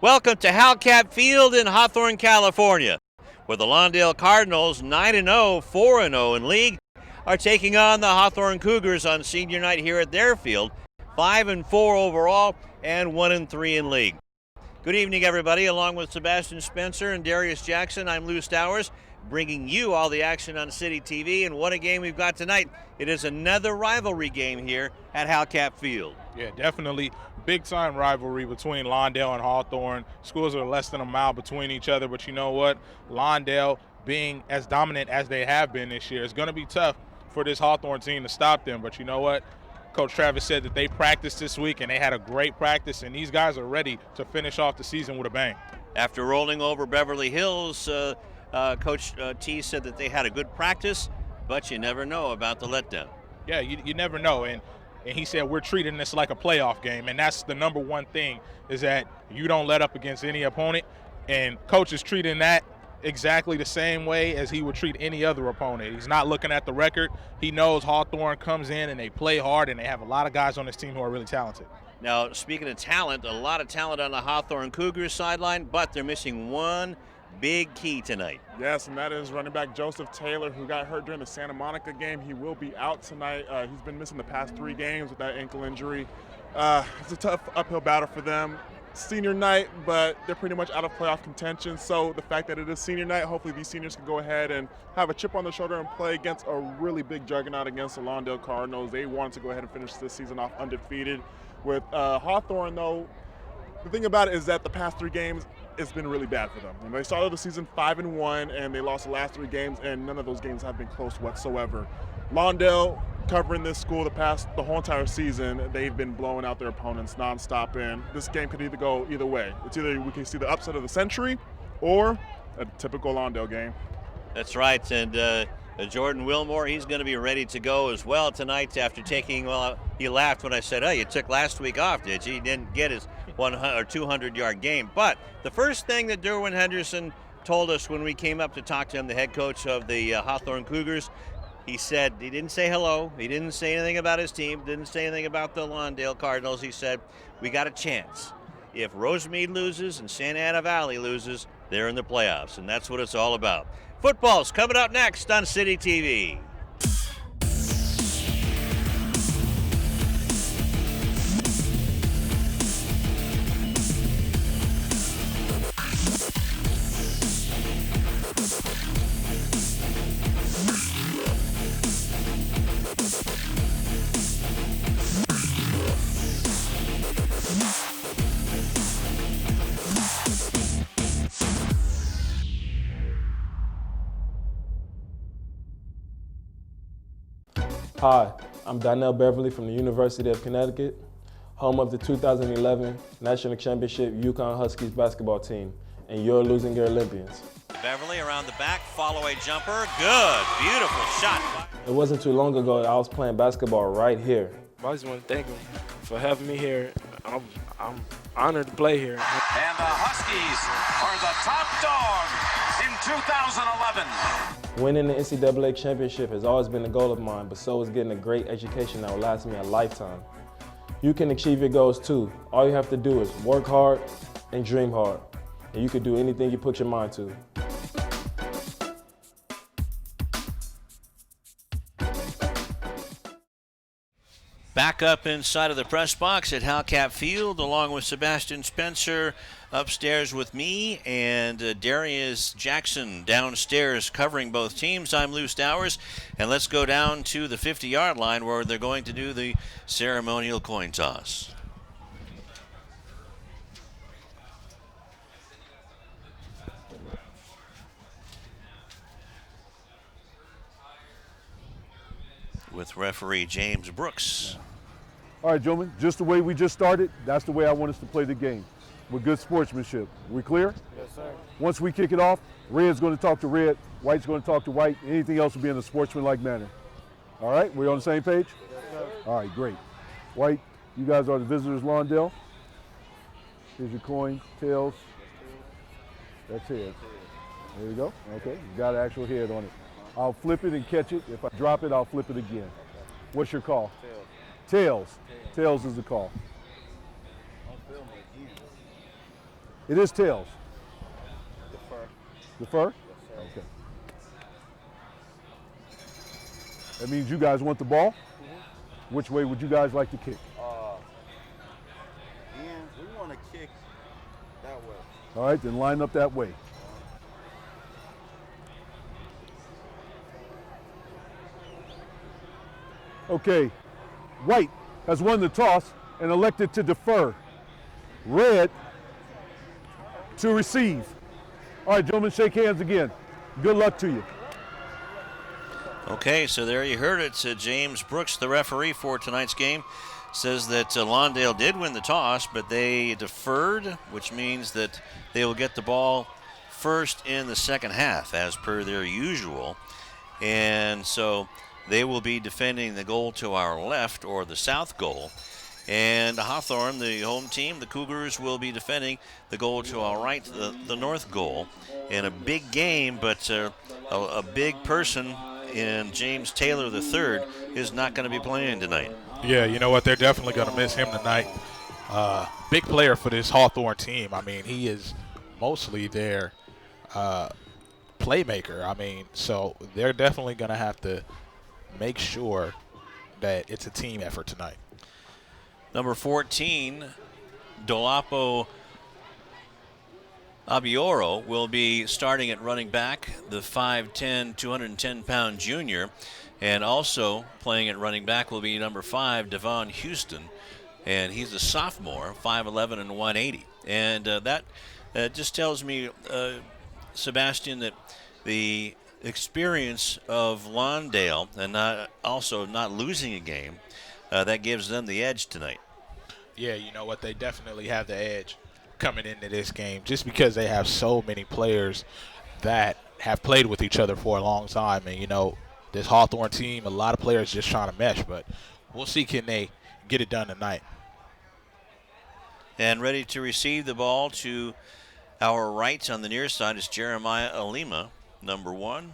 Welcome to Halcap Field in Hawthorne, California, where the Lawndale Cardinals, 9-0, 4-0 in league, are taking on the Hawthorne Cougars on senior night here at their field, 5-4 overall and 1-3 in league. Good evening, everybody. Along with Sebastian Spencer and Darius Jackson, I'm Lou Stowers, bringing you all the action on CityTV, and what a game we've got tonight. It is another rivalry game here at Halcap Field. Yeah, definitely big-time rivalry between Lawndale and Hawthorne. Schools are less than a mile between each other, but you know what? Lawndale, being as dominant as they have been this year, it's going to be tough for this Hawthorne team to stop them. But you know what? Coach Travis said that they practiced this week, and they had a great practice, and these guys are ready to finish off the season with a bang. After rolling over Beverly Hills, Coach T said that they had a good practice, but you never know about the letdown. Yeah, you never know. And he said we're treating this like a playoff game, and that's the number one thing, is that you don't let up against any opponent. And Coach is treating that exactly the same way as he would treat any other opponent. He's not looking at the record. He knows Hawthorne comes in and they play hard, and they have a lot of guys on this team who are really talented. Now, speaking of talent, a lot of talent on the Hawthorne Cougars sideline, but they're missing one big key tonight. Yes, and that is running back Joseph Taylor, who got hurt during the Santa Monica game. He will be out tonight. He's been missing the past 3 games with that ankle injury. It's a tough uphill battle for them. Senior night, but they're pretty much out of playoff contention. So the fact that it is senior night, hopefully these seniors can go ahead and have a chip on their shoulder and play against a really big juggernaut against the Lawndale Cardinals. They wanted to go ahead and finish this season off undefeated. With Hawthorne, though, the thing about it is that the past 3 games, it's been really bad for them. And they started the season 5-1, and they lost the last 3 games, and none of those games have been close whatsoever. Lawndale, covering this school the whole entire season, they've been blowing out their opponents nonstop, and this game could either go either way. It's either we can see the upset of the century or a typical Lawndale game. That's right, and Jordan Wilmore, he's going to be ready to go as well tonight after taking, well, he laughed when I said, oh, you took last week off, did you? He didn't get his 100 or 200-yard game. But the first thing that Derwin Henderson told us when we came up to talk to him, the head coach of the Hawthorne Cougars, he said he didn't say hello. He didn't say anything about his team, didn't say anything about the Lawndale Cardinals. He said, we got a chance. If Rosemead loses and Santa Ana Valley loses, they're in the playoffs, and that's what it's all about. Football's coming up next on City TV. Hi, I'm Donnell Beverly from the University of Connecticut, home of the 2011 National Championship Yukon Huskies basketball team, and you're losing your Olympians. Beverly around the back, follow-away jumper, good, beautiful shot. It wasn't too long ago that I was playing basketball right here. I just want to thank him for having me here. I'm honored to play here. And the Huskies are the top dog in 2011. Winning the NCAA championship has always been a goal of mine, but so is getting a great education that will last me a lifetime. You can achieve your goals too. All you have to do is work hard and dream hard, and you can do anything you put your mind to. Back up inside of the press box at Halcap Field, along with Sebastian Spencer upstairs with me, and Darius Jackson downstairs covering both teams. I'm Lou Stowers, and let's go down to the 50-yard line where they're going to do the ceremonial coin toss. With referee James Brooks. All right, gentlemen, just the way we just started, that's the way I want us to play the game, with good sportsmanship. We clear? Yes, sir. Once we kick it off, red's going to talk to red, white's going to talk to white, anything else will be in a sportsmanlike manner. All right, we're on the same page? Yes, sir. All right, great. White, you guys are the visitors, Lawndale. Here's your coin, tails. That's head. There you go. Okay, you got an actual head on it. I'll flip it and catch it. If I drop it, I'll flip it again. What's your call? Tails. Tails is the call. It is tails. Defer? Okay. That means you guys want the ball? Which way would you guys like to kick? And we want to kick that way. All right, then line up that way. Okay, white has won the toss and elected to defer. Red to receive. All right, gentlemen, shake hands again. Good luck to you. Okay, so there you heard it. James Brooks, the referee for tonight's game, says that Lawndale did win the toss, but they deferred, which means that they will get the ball first in the second half, as per their usual. And so they will be defending the goal to our left, or the south goal. And Hawthorne, the home team, the Cougars, will be defending the goal to our right, the north goal. In a big game, but a big person in James Taylor III is not going to be playing tonight. Yeah, you know what? They're definitely going to miss him tonight. Big player for this Hawthorne team. I mean, he is mostly their playmaker. I mean, so they're definitely going to have to make sure that it's a team effort tonight. Number 14, Dolapo Abioro will be starting at running back, the 5'10", 210-pound junior. And also playing at running back will be number 5, Devon Houston. And he's a sophomore, 5'11" and 180. And that just tells me, Sebastian, that the experience of Lawndale and not losing a game, that gives them the edge tonight. Yeah, you know what? They definitely have the edge coming into this game just because they have so many players that have played with each other for a long time. And, you know, this Hawthorne team, a lot of players just trying to mesh, but we'll see can they get it done tonight. And ready to receive the ball to our right on the near side is Jeremiah Alima, number 1.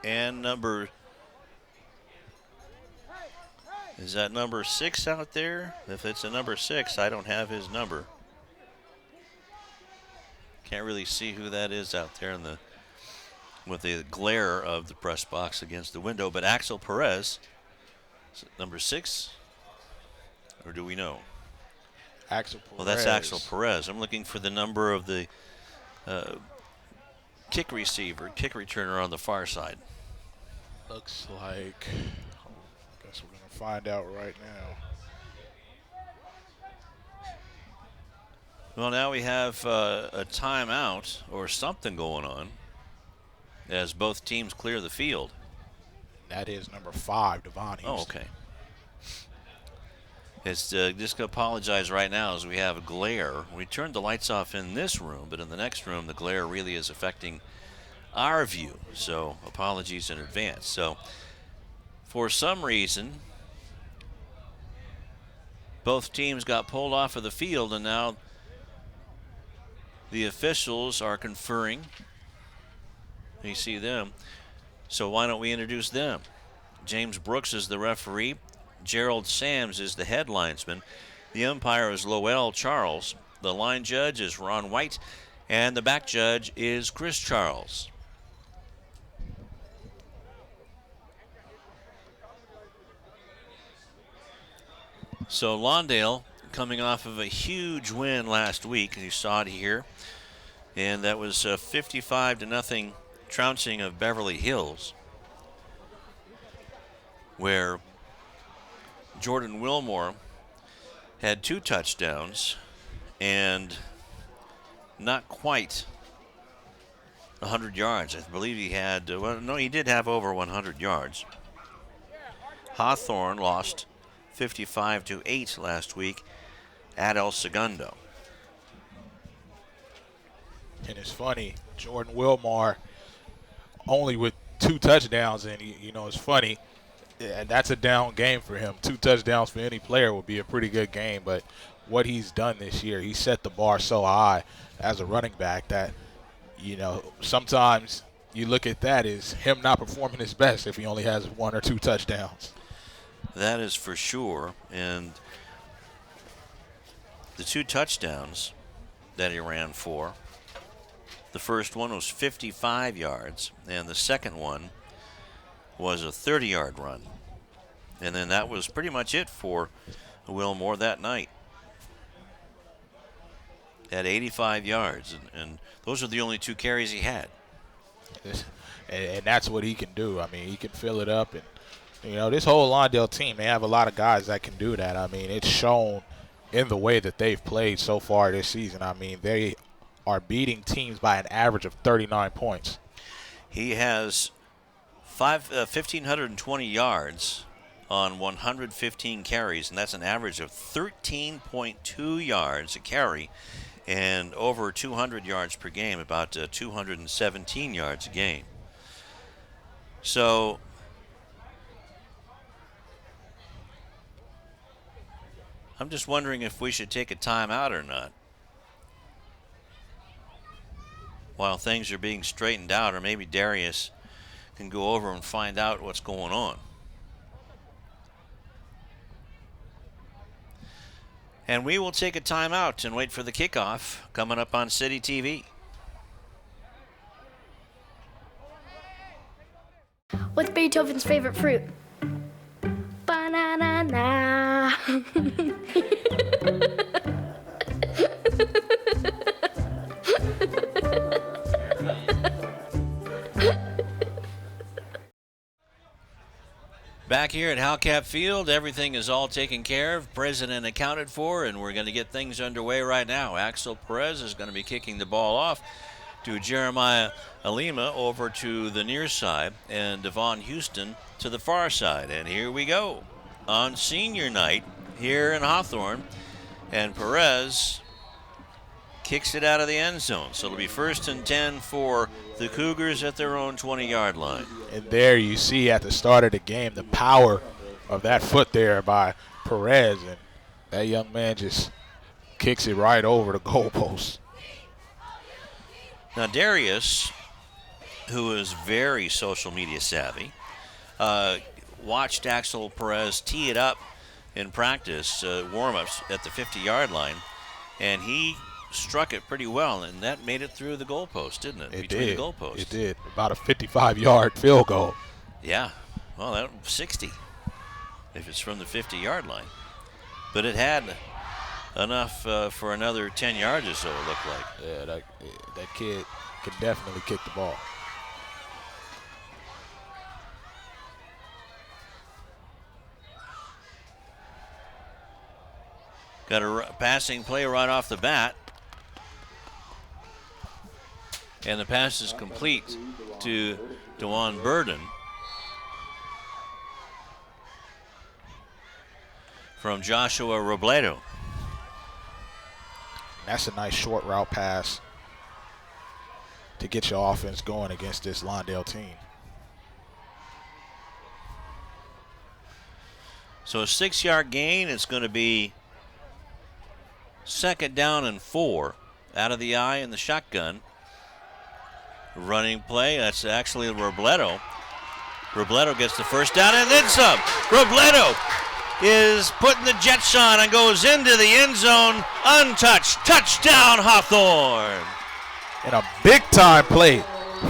And is that number 6 out there? If it's a number 6, I don't have his number. Can't really see who that is out there with the glare of the press box against the window. But Axel Perez, is it number 6? Or do we know? Axel Perez. Well, that's Axel Perez. I'm looking for the number of the kick returner on the far side. Looks like, I guess we're going to find out right now. Well, now we have a timeout or something going on as both teams clear the field. That is number 5, Devon Houston. Oh, okay. It's just going to apologize right now as we have a glare. We turned the lights off in this room, but in the next room, the glare really is affecting our view. So apologies in advance. So for some reason, both teams got pulled off of the field, and now the officials are conferring. You see them. So why don't we introduce them? James Brooks is the referee. Gerald Sams is the head linesman. The umpire is Lowell Charles. The line judge is Ron White. And the back judge is Chris Charles. So Lawndale coming off of a huge win last week. You saw it here. And that was 55-0 trouncing of Beverly Hills, where Jordan Wilmore had 2 touchdowns and not quite 100 yards. I believe he had, he did have over 100 yards. Hawthorne lost 55-8 last week at El Segundo. And it's funny, Jordan Wilmore only with 2 touchdowns, and you know, it's funny. Yeah, that's a down game for him. 2 touchdowns for any player would be a pretty good game, but what he's done this year, he set the bar so high as a running back that, you know, sometimes you look at that as him not performing his best if he only has 1 or 2 touchdowns. That is for sure. And the 2 touchdowns that he ran for, the first one was 55 yards, and the second one was a 30-yard run. And then that was pretty much it for Wilmore that night. At 85 yards, and those are the only 2 carries he had. And that's what he can do. I mean, he can fill it up. And, you know, this whole Lawndale team, they have a lot of guys that can do that. I mean, it's shown in the way that they've played so far this season. I mean, they are beating teams by an average of 39 points. He has 1,520 yards on 115 carries, and that's an average of 13.2 yards a carry and over 200 yards per game, about 217 yards a game. So I'm just wondering if we should take a timeout or not while things are being straightened out, or maybe Darius can go over and find out what's going on. And we will take a timeout and wait for the kickoff coming up on City TV. What's Beethoven's favorite fruit? Banana. Back here at Halcap Field, everything is all taken care of, president accounted for, and we're going to get things underway right now. Axel Perez is going to be kicking the ball off to Jeremiah Alima over to the near side, and Devon Houston to the far side. And here we go on senior night here in Hawthorne, and Perez kicks it out of the end zone. So it'll be 1st and 10 for the Cougars at their own 20-yard line. And there you see at the start of the game the power of that foot there by Perez, and that young man just kicks it right over the goalpost. Now Darius, who is very social media savvy, watched Axel Perez tee it up in practice, warm-ups at the 50-yard line, and he struck it pretty well, and that made it through the goalpost, didn't it? It Between did. the goalposts. It did. About a 55-yard field goal. Yeah. Well, that 60 if it's from the 50-yard line. But it had enough for another 10 yards or so, it looked like. Yeah, that kid can definitely kick the ball. Got a passing play right off the bat. And the pass is complete to DeJuan Burden from Joshua Robledo. That's a nice short route pass to get your offense going against this Lawndale team. So a 6-yard gain. It's going to be 2nd down and 4 out of the eye in the shotgun. Running play, that's actually Robledo. Robledo gets the 1st down and then some. Robledo is putting the jets on and goes into the end zone untouched. Touchdown, Hawthorne. And a big-time play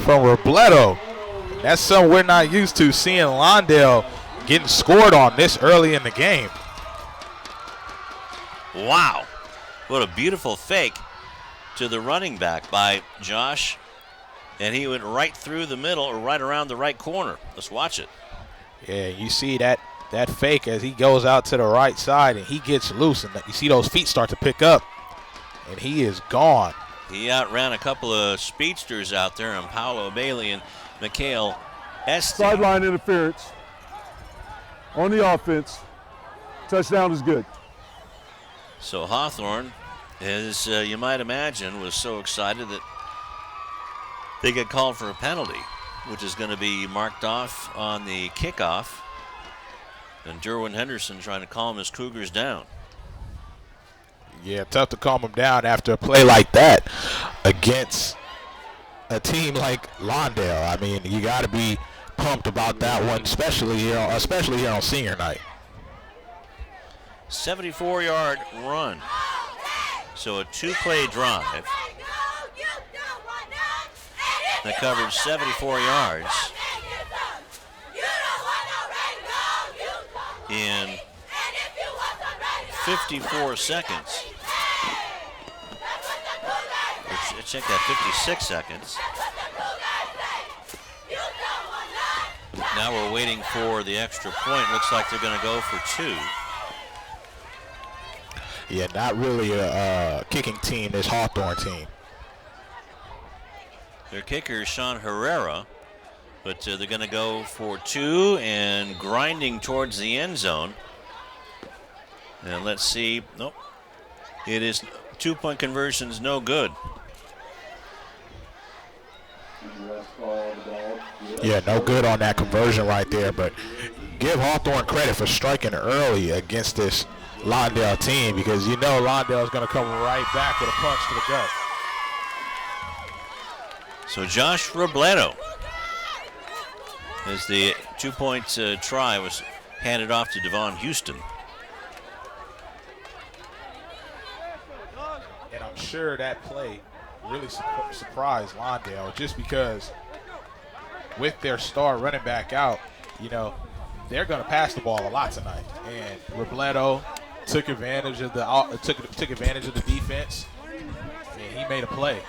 from Robledo. That's something we're not used to, seeing Lawndale getting scored on this early in the game. Wow. What a beautiful fake to the running back by Josh. And he went right through the middle, or right around the right corner. Let's watch it. Yeah, you see that fake as he goes out to the right side and he gets loose, and you see those feet start to pick up, and he is gone. He outran a couple of speedsters out there, and Paolo Bailey and Mikhail Este. Sideline interference on the offense. Touchdown is good. So Hawthorne, as you might imagine, was so excited that they get called for a penalty, which is going to be marked off on the kickoff. And Derwin Henderson trying to calm his Cougars down. Yeah, tough to calm them down after a play like that against a team like Lawndale. I mean, you got to be pumped about that one, especially here on senior night. 74-yard run. So a two-play drive that covered 74 yards in 54 seconds. Check that, 56 seconds. Now we're waiting for the extra point. Looks like they're going to go for two. Yeah, not really a kicking team, this Hawthorne team. Their kicker is Sean Herrera, but they're going to go for two and grinding towards the end zone. And let's see. Nope. It is two-point conversions, no good. Yeah, no good on that conversion right there, but give Hawthorne credit for striking early against this Lawndale team, because you know Lawndale is going to come right back with a punch to the gut. So Josh Robledo, as the two-point try was handed off to Devon Houston. And I'm sure that play really surprised Lawndale, just because with their star running back out, you know, they're going to pass the ball a lot tonight. And Robledo took advantage of the took advantage of the defense, and he made a play.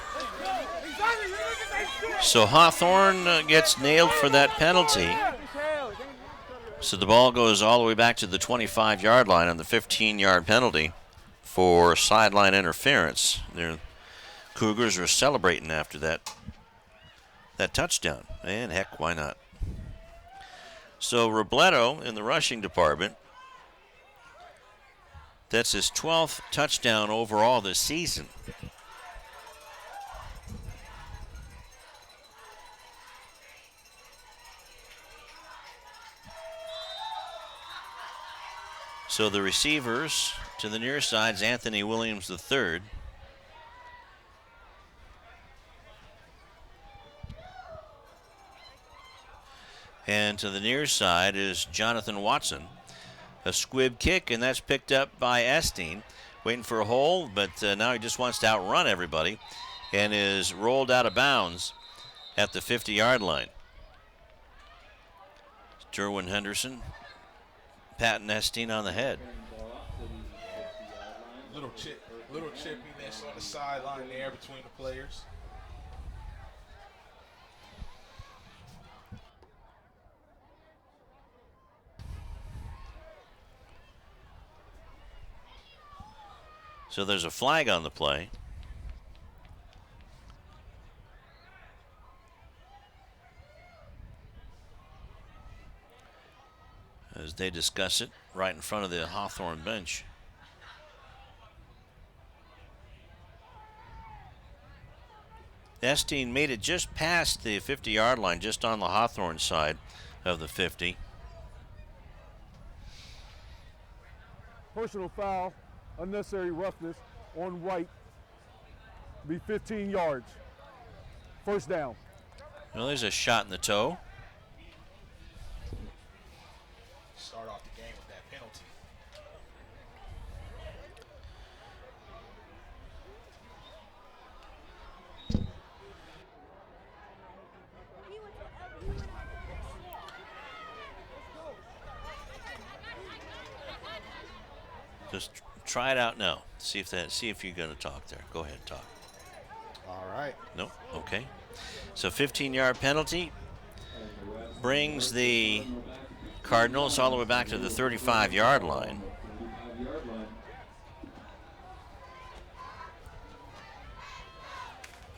So Hawthorne gets nailed for that penalty. So the ball goes all the way back to the 25-yard line on the 15-yard penalty for sideline interference. Their Cougars are celebrating after that touchdown. And heck, why not? So Robledo in the rushing department, that's his 12th touchdown overall this season. So the receivers to the near side is Anthony Williams III. And to the near side is Jonathan Watson. A squib kick, and that's picked up by Esteen. Waiting for a hole, but now he just wants to outrun everybody and is rolled out of bounds at the 50-yard line. Jerwin Henderson patting Esteen on the head. Little chippiness on the sideline there between the players. So there's a flag on the play. As they discuss it right in front of the Hawthorne bench. Esteen made it just past the 50-yard line, just on the Hawthorne side of the 50. Personal foul, unnecessary roughness on White, be 15 yards. First down. Well, there's a shot in the toe. Start off the game with that penalty. Just try it out now. See if you're going to talk there. Go ahead, talk. All right. No? Okay. So 15-yard penalty brings the Cardinals all the way back to the 35-yard line.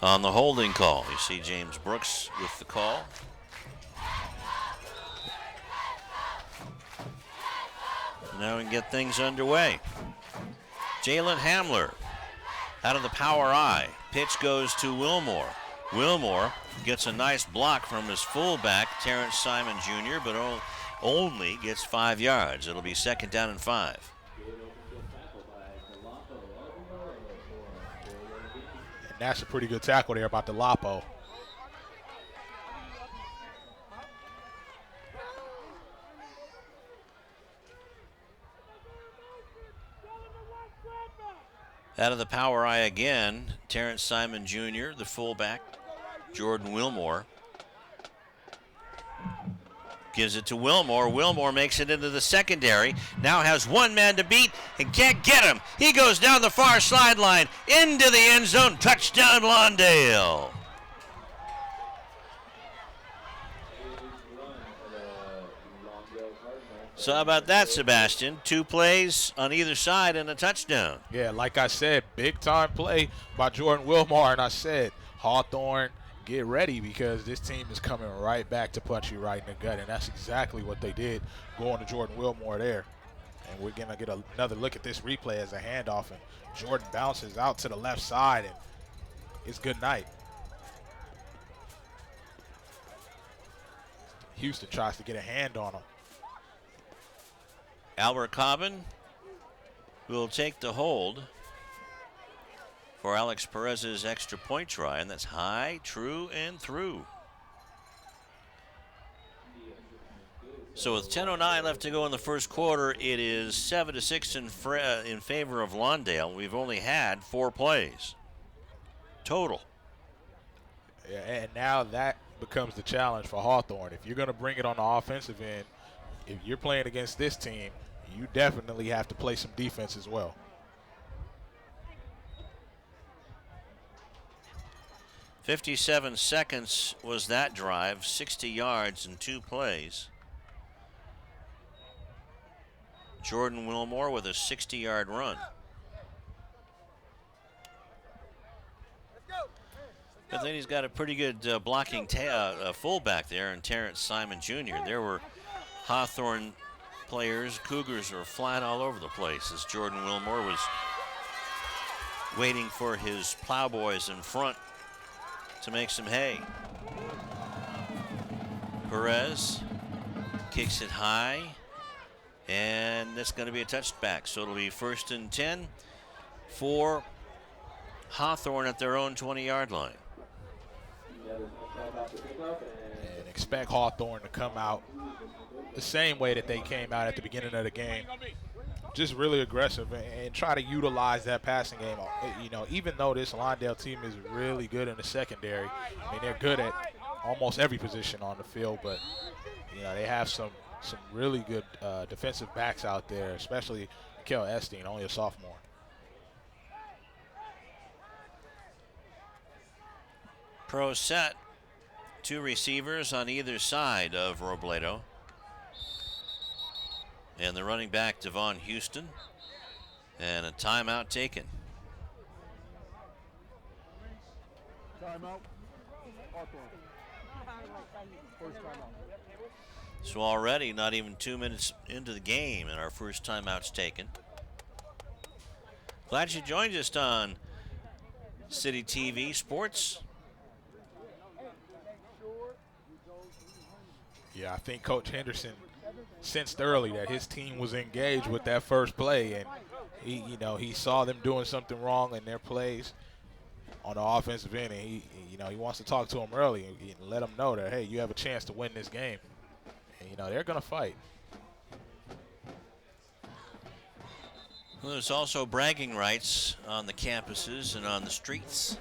On the holding call, you see James Brooks with the call. Now we can get things underway. Jalen Hamler out of the power I. Pitch goes to Wilmore. Wilmore gets a nice block from his fullback, Terrence Simon Jr., but only gets 5 yards. It'll be second down and 5. And that's a pretty good tackle there about the Lapo. Out of the power eye again, Terrence Simon Jr., the fullback. Jordan Wilmore gives it to Wilmore. Wilmore makes it into the secondary. Now has one man to beat and can't get him. He goes down the far sideline into the end zone. Touchdown, Lawndale. So how about that, Sebastian? 2 plays on either side and a touchdown. Yeah, like I said, big time play by Jordan Wilmore. And I said, Hawthorne, get ready because this team is coming right back to punch you right in the gut. And that's exactly what they did going to Jordan Wilmore there. And we're going to get another look at this replay as a handoff. And Jordan bounces out to the left side, and it's good night. Houston tries to get a hand on him. Albert Cobbin will take the hold for Alex Perez's extra point try, and that's high, true, and through. So with 10:09 left to go in the first quarter, it is 7-6 in favor of Lawndale. We've only had 4 plays total. Yeah, and now that becomes the challenge for Hawthorne. If you're going to bring it on the offensive end, if you're playing against this team, you definitely have to play some defense as well. 57 seconds was that drive, 60 yards in 2 plays. Jordan Wilmore with a 60-yard run. But then he's got a pretty good blocking fullback there in Terrence Simon Jr. There were Hawthorne players, Cougars were flat all over the place as Jordan Wilmore was waiting for his Plowboys in front to make some hay. Perez kicks it high, and that's going to be a touchback. So it'll be 1st and 10 for Hawthorne at their own 20-yard line. And expect Hawthorne to come out the same way that they came out at the beginning of the game. Just really aggressive and try to utilize that passing game. You know, even though this Lawndale team is really good in the secondary, I mean, they're good at almost every position on the field, but, you know, they have some really good defensive backs out there, especially Mikael Esteen, only a sophomore. Pro set, 2 receivers on either side of Robledo. And the running back, Devon Houston. And a timeout taken. Timeout. Hawthorne. First timeout. So already not even 2 minutes into the game and our first timeout's taken. Glad you joined us on City TV Sports. Yeah, I think Coach Henderson sensed early that his team was engaged with that first play, and he saw them doing something wrong in their plays on the offensive end, and he wants to talk to them early and let them know that, hey, you have a chance to win this game, and they're going to fight. Well, there's also bragging rights on the campuses and on the streets.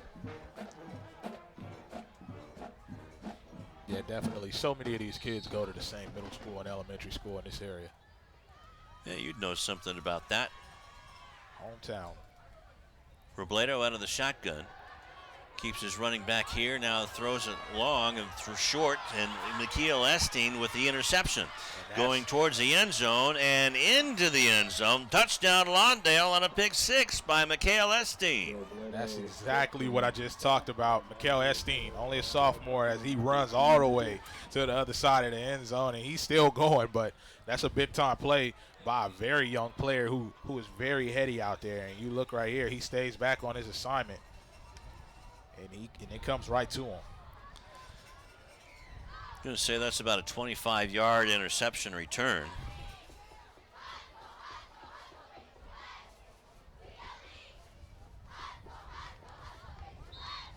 Yeah, definitely. So many of these kids go to the same middle school and elementary school in this area. Yeah, you'd know something about that. Hometown. Robledo out of the shotgun. Keeps his running back here. Now throws it long and through short. And Mikael Esteen with the interception. Going towards the end zone and into the end zone. Touchdown Lawndale on a pick 6 by Mikael Esteen. That's exactly what I just talked about. Mikael Esteen, only a sophomore, as he runs all the way to the other side of the end zone, and he's still going, but that's a big-time play by a very young player who is very heady out there. And you look right here, he stays back on his assignment, and it comes right to him. I'm going to say that's about a 25-yard interception return.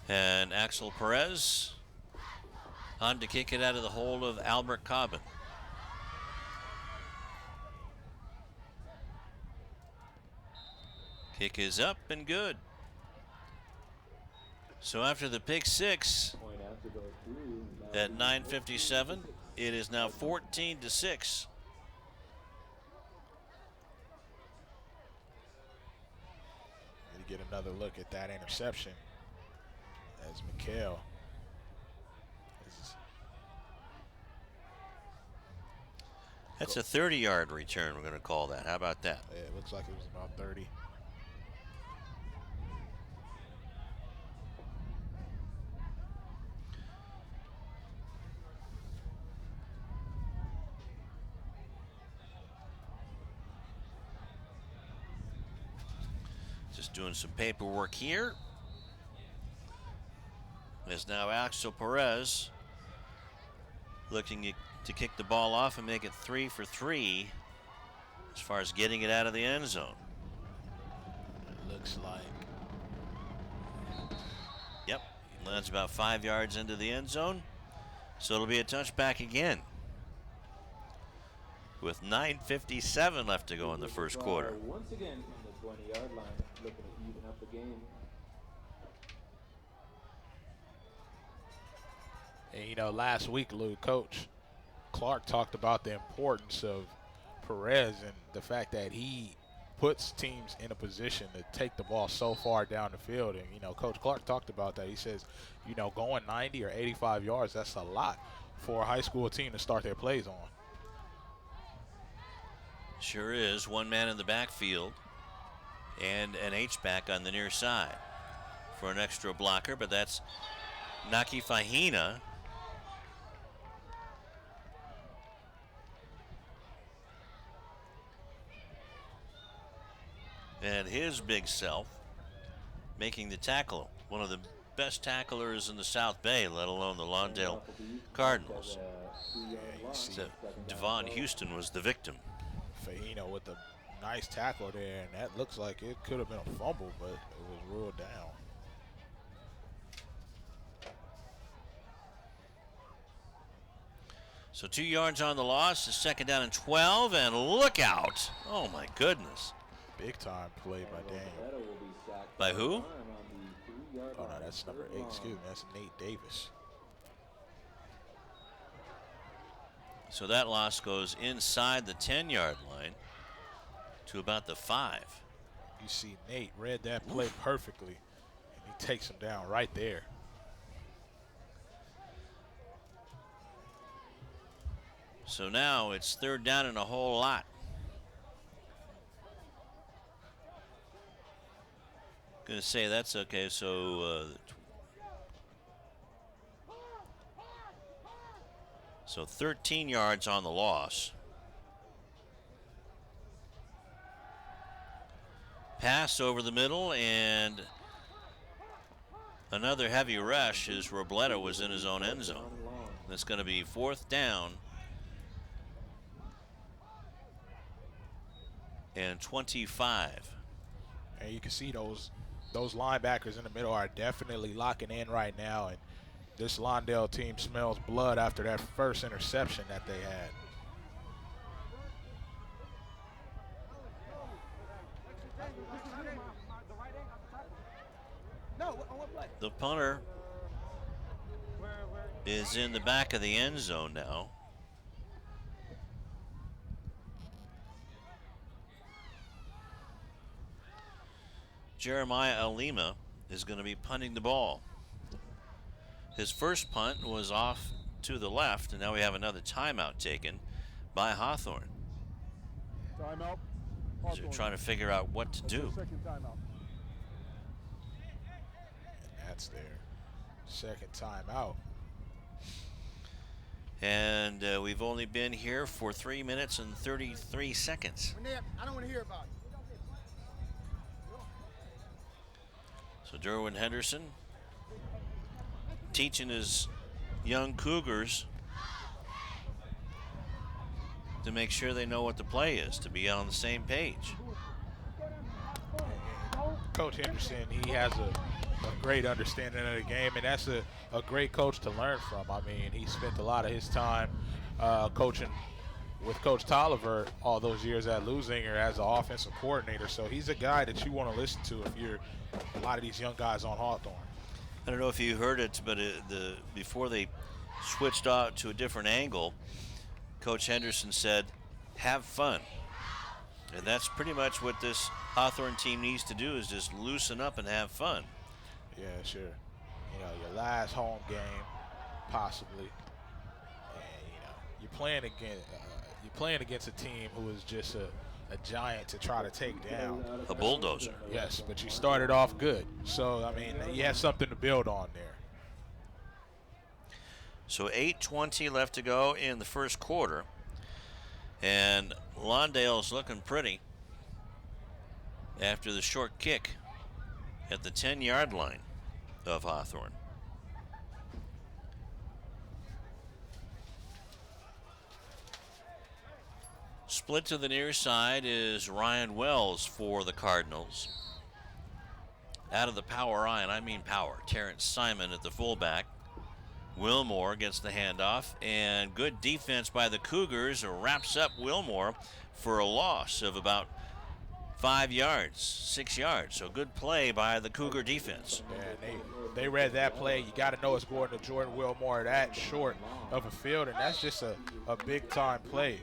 And Axel Perez on to kick it out of the hold of Albert Cobbin. Kick is up and good. So after the pick six at 9:57, it is now 14-6. Get another look at that interception as McHale That's a 30-yard return, we're going to call that. How about that? Yeah, it looks like it was about 30. Just doing some paperwork here. As now Axel Perez looking to kick the ball off and make it 3 for 3 as far as getting it out of the end zone. It looks like. Yep, he lands about 5 yards into the end zone. So it'll be a touchback again. With 9:57 left to go in the first quarter. Once again from the 20-yard line, looking to even up the game. And you know, last week, Lou, Coach Clark talked about the importance of Perez and the fact that he puts teams in a position to take the ball so far down the field. And, you know, Coach Clark talked about that. He says, you know, going 90 or 85 yards, that's a lot for a high school team to start their plays on. Sure is. One man in the backfield and an H-back on the near side for an extra blocker, but that's Naki Fahina. And his big self making the tackle. One of the best tacklers in the South Bay, let alone the Lawndale Cardinals. So Devon Houston was the victim. Fahina with a nice tackle there, and that looks like it could have been a fumble, but it was ruled down. So 2 yards on the loss, it's second down and 12, and look out. Oh my goodness. Big time play by Daniel. By who? Oh no, that's number 8, excuse me, that's Nate Davis. So that loss goes inside the 10-yard line to about the 5. You see Nate read that play perfectly, and he takes him down right there. So now it's third down and a whole lot. Gonna say that's okay, so so 13 yards on the loss. Pass over the middle, and another heavy rush as Robledo was in his own end zone. That's going to be fourth down and 25. And you can see those linebackers in the middle are definitely locking in right now, and this Lawndale team smells blood after that first interception that they had. The punter is in the back of the end zone now. Jeremiah Alima is going to be punting the ball. His first punt was off to the left, and now we have another timeout taken by Hawthorne. Timeout. As they're trying to figure out what to do. Second timeout. And that's their second timeout. And we've only been here for 3 minutes and 33 seconds. I don't want to hear about it. So Derwin Henderson teaching his young Cougars to make sure they know what the play is, to be on the same page. Coach Henderson, he has a great understanding of the game, and that's a great coach to learn from. I mean, he spent a lot of his time coaching with Coach Tolliver all those years at Lusinger as an offensive coordinator. So he's a guy that you want to listen to if you're a lot of these young guys on Hawthorne. I don't know if you heard it, but before they switched out to a different angle, Coach Henderson said, have fun. And that's pretty much what this Hawthorne team needs to do, is just loosen up and have fun. Yeah, sure. You know, your last home game, possibly. And, you know, you're playing against a team who is just a giant to try to take down. A bulldozer. Yes, but you started off good. So, I mean, you have something to build on there. So 8:20 left to go in the first quarter. And Lawndale's looking pretty after the short kick at the 10-yard line of Hawthorne. Split to the near side is Ryan Wells for the Cardinals. Out of the power I, and I mean power, Terrence Simon at the fullback. Wilmore gets the handoff, and good defense by the Cougars wraps up Wilmore for a loss of about 5 yards, 6 yards. So good play by the Cougar defense. Yeah, they read that play. You got to know it's going to Jordan Wilmore that short of a field, and that's just a big-time play.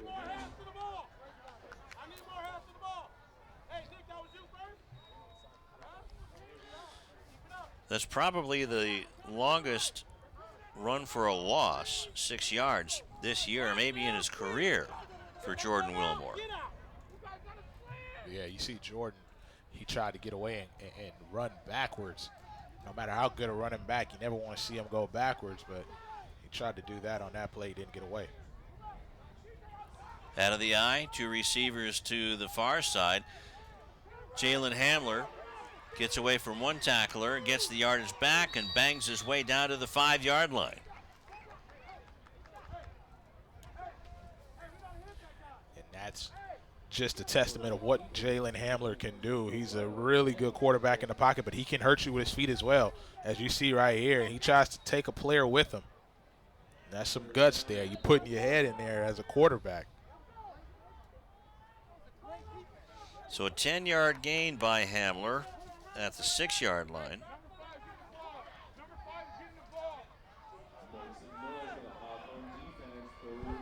That's probably the longest run for a loss, 6 yards this year, maybe in his career, for Jordan Wilmore. Yeah, you see Jordan, he tried to get away and run backwards. No matter how good a running back, you never want to see him go backwards, but he tried to do that on that play, didn't get away. Out of the eye, two receivers to the far side. Jalen Hamler gets away from one tackler, gets the yardage back, and bangs his way down to the 5-yard line. And that's just a testament of what Jalen Hamler can do. He's a really good quarterback in the pocket, but he can hurt you with his feet as well, as you see right here. He tries to take a player with him. That's some guts there. You're putting your head in there as a quarterback. So a 10-yard gain by Hamler at the 6-yard line.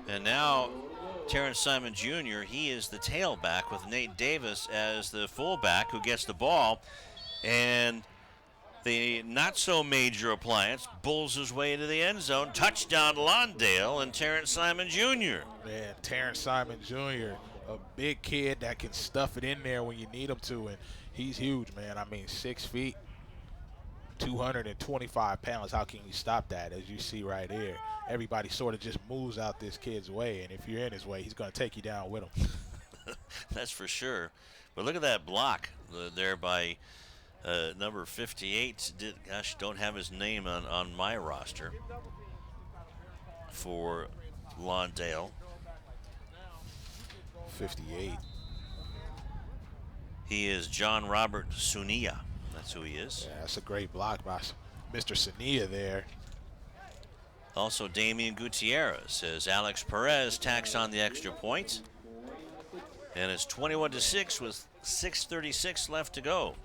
And now Terrence Simon Jr., he is the tailback with Nate Davis as the fullback who gets the ball. And the not-so-major appliance bulls his way into the end zone. Touchdown Lawndale and Terrence Simon Jr. Man, Terrence Simon Jr., a big kid that can stuff it in there when you need him to. And he's huge, man. I mean, 6 feet, 225 pounds. How can you stop that? As you see right here, everybody sort of just moves out this kid's way, and if you're in his way, he's going to take you down with him. That's for sure. But look at that block there by number 58. Gosh, don't have his name on my roster for Lawndale. 58. He is John Robert Sunia. That's who he is. Yeah, that's a great block by Mr. Sunia there. Also Damian Gutierrez as Alex Perez tacks on the extra point. And it's 21-6 with 6:36 left to go.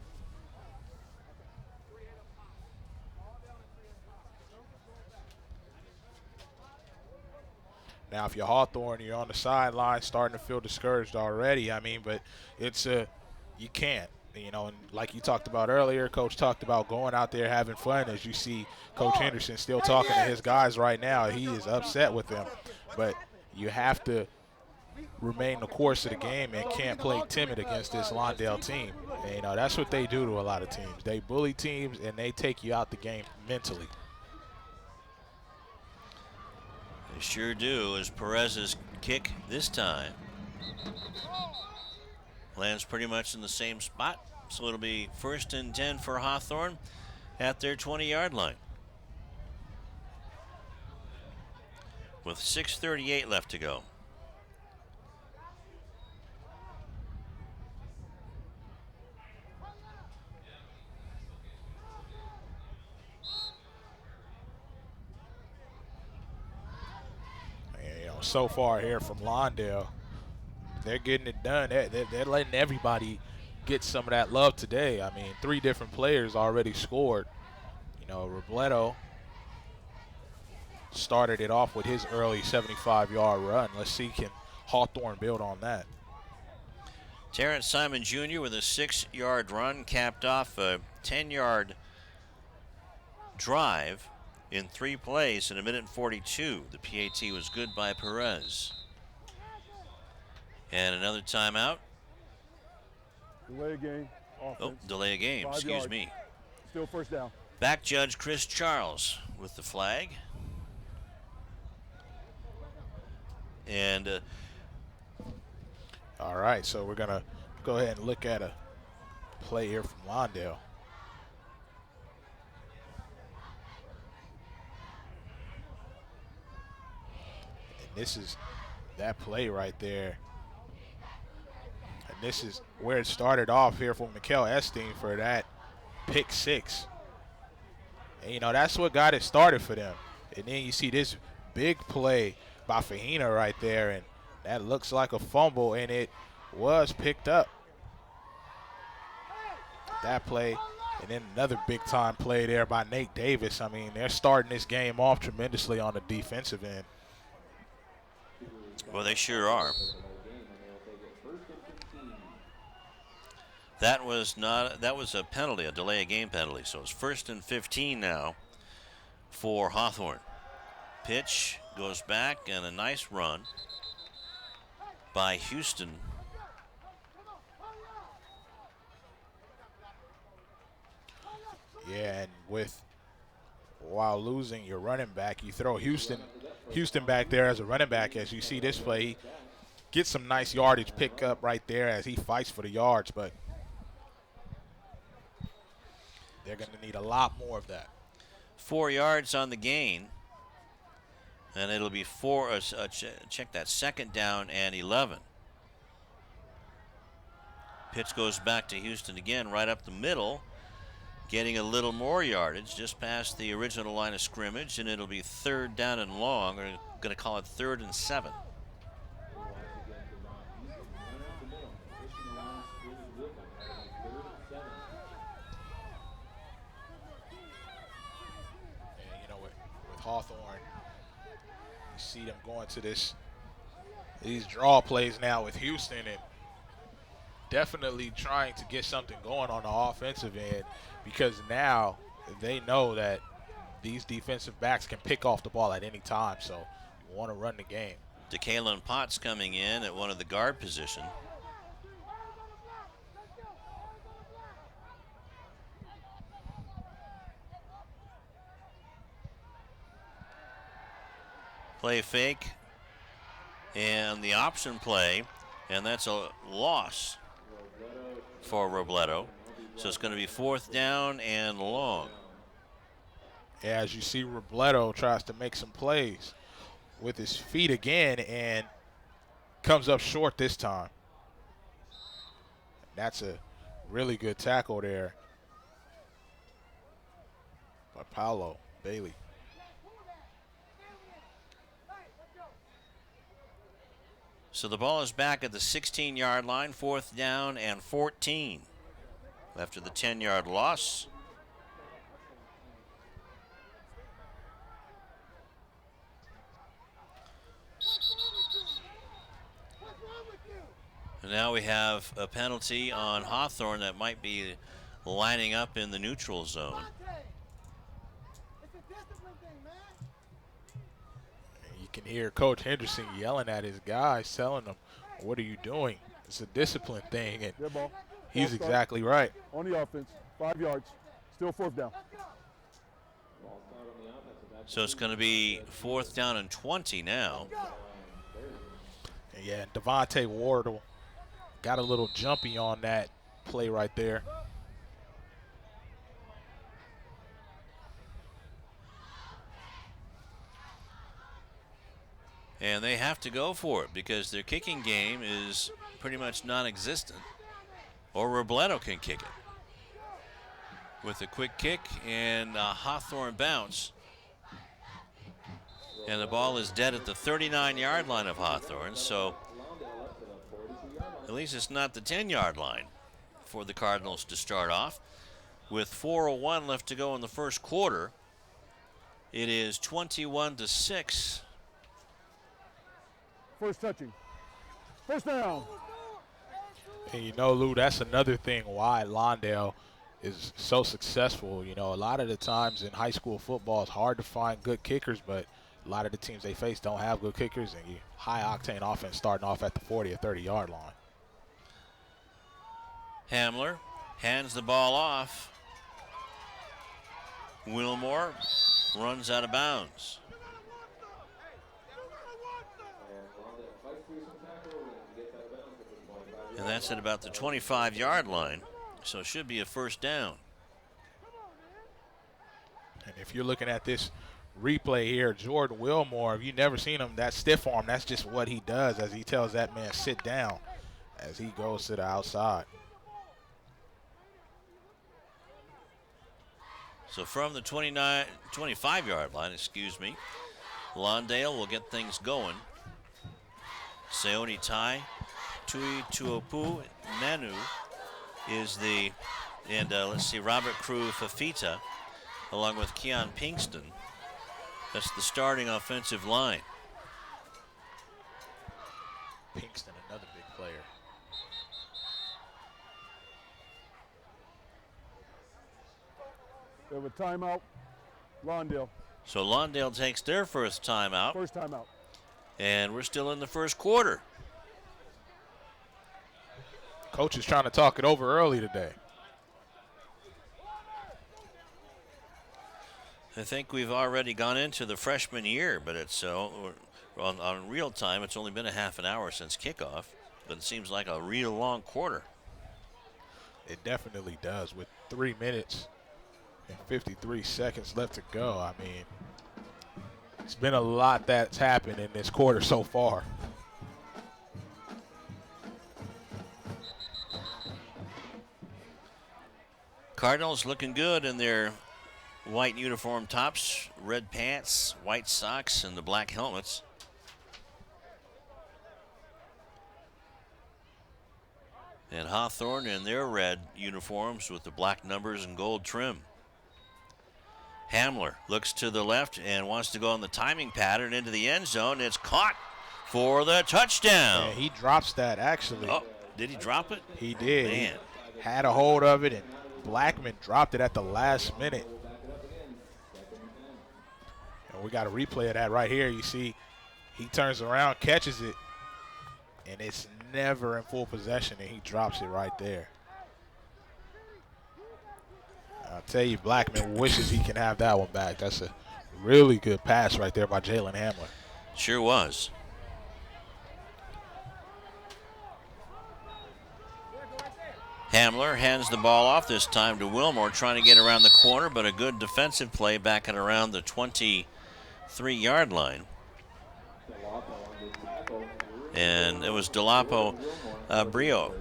Now, if you're Hawthorne, you're on the sideline starting to feel discouraged already. I mean, but you can't. You know, and like you talked about earlier, Coach talked about going out there having fun. As you see Coach Henderson still talking to his guys right now. He is upset with them. But you have to remain the course of the game and can't play timid against this Lawndale team. And, you know, that's what they do to a lot of teams. They bully teams, and they take you out the game mentally. They sure do, as Perez's kick this time lands pretty much in the same spot. So it'll be 1st and 10 for Hawthorne at their 20-yard line. With 6:38 left to go. so far here from Lawndale. They're getting it done. They're letting everybody get some of that love today. I mean, 3 different players already scored. You know, Robledo started it off with his early 75-yard run. Let's see, can Hawthorne build on that? Terrence Simon Jr. with a 6-yard run, capped off a 10-yard drive in 3 plays in 1:42. The PAT was good by Perez. And another timeout. Delay a game. Offense. Oh, delay a game, 5 excuse yards. me. Still first down. Back judge Chris Charles with the flag. And all right, so we're going to go ahead and look at a play here from Lawndale. And this is that play right there. And this is where it started off here for Mikel Esteen for that pick 6. And, you know, that's what got it started for them. And then you see this big play by Fahina right there, and that looks like a fumble, and it was picked up. That play, and then another big-time play there by Nate Davis. I mean, they're starting this game off tremendously on the defensive end. well, they sure are. That was a penalty, a delay of game penalty. So it's 1st and 15 now for Hawthorne. Pitch goes back, and a nice run by Houston. Yeah, and while losing your running back, you throw Houston back there as a running back. As you see this play, he gets some nice yardage pick up right there as he fights for the yards, but they're going to need a lot more of that. 4 yards on the gain. And it'll be check that, 2nd down and 11. Pitch goes back to Houston again, right up the middle, getting a little more yardage just past the original line of scrimmage, and it'll be 3rd down and long. We're going to call it 3rd and 7. And, you know, with Hawthorne, you see them going to these draw plays now with Houston, and definitely trying to get something going on the offensive end, because now they know that these defensive backs can pick off the ball at any time, so you want to run the game. DeKalen Potts coming in at one of the guard position. Play fake and the option play, and that's a loss for Robledo. So it's going to be 4th down and long. Yeah, as you see, Robledo tries to make some plays with his feet again and comes up short this time. That's a really good tackle there by Paolo Bailey. So the ball is back at the 16-yard line, 4th down and 14 after the 10-yard loss. And now we have a penalty on Hawthorne that might be lining up in the neutral zone. You can hear Coach Henderson yelling at his guys, telling them, what are you doing? It's a discipline thing, and he's exactly right. On the offense, 5 yards, still 4th down. So it's going to be 4th down and 20 now. Yeah, Devontae Wardle got a little jumpy on that play right there. And they have to go for it because their kicking game is pretty much non-existent. Or Robledo can kick it with a quick kick and a Hawthorne bounce. And the ball is dead at the 39-yard line of Hawthorne, so at least it's not the 10-yard line for the Cardinals to start off. With 4:01 left to go in the first quarter, it is 21-6. First touching. First down. And you know, Lou, that's another thing why Lawndale is so successful. You know, a lot of the times in high school football, it's hard to find good kickers, but a lot of the teams they face don't have good kickers, and you high-octane offense starting off at the 40 or 30-yard line. Hamler hands the ball off. Wilmore runs out of bounds. And that's at about the 25-yard line, so it should be a first down. And if you're looking at this replay here, Jordan Wilmore, if you've never seen him, that stiff arm, that's just what he does as he tells that man sit down as he goes to the outside. So from the 25-yard line, Lawndale will get things going. Seoni Tai, Tui Tuopu Nanu is Robert Crew Fafita, along with Keon Pinkston. That's the starting offensive line. Pinkston, another big player. We have a timeout. Lawndale. So Lawndale takes their first timeout. First timeout. And we're still in the first quarter. Coach is trying to talk it over early today. I think we've already gone into the freshman year, but it's on real time. It's only been a half an hour since kickoff, but it seems like a real long quarter. It definitely does. With 3 minutes and 53 seconds left to go, I mean, it's been a lot that's happened in this quarter so far. Cardinals looking good in their white uniform tops, red pants, white socks, and the black helmets. And Hawthorne in their red uniforms with the black numbers and gold trim. Hamler looks to the left and wants to go on the timing pattern into the end zone. It's caught for the touchdown. Yeah, he drops that actually. Oh, did he drop it? He did. Man. He had a hold of it, and Blackman dropped it at the last minute. And we got a replay of that right here. You see he turns around, catches it, and it's never in full possession, and he drops it right there. I'll tell you, Blackman wishes he can have that one back. That's a really good pass right there by Jalen Hamler. Sure was. Hamler hands the ball off this time to Wilmore, trying to get around the corner, but a good defensive play back at around the 23-yard line. And it was Delapo Brio.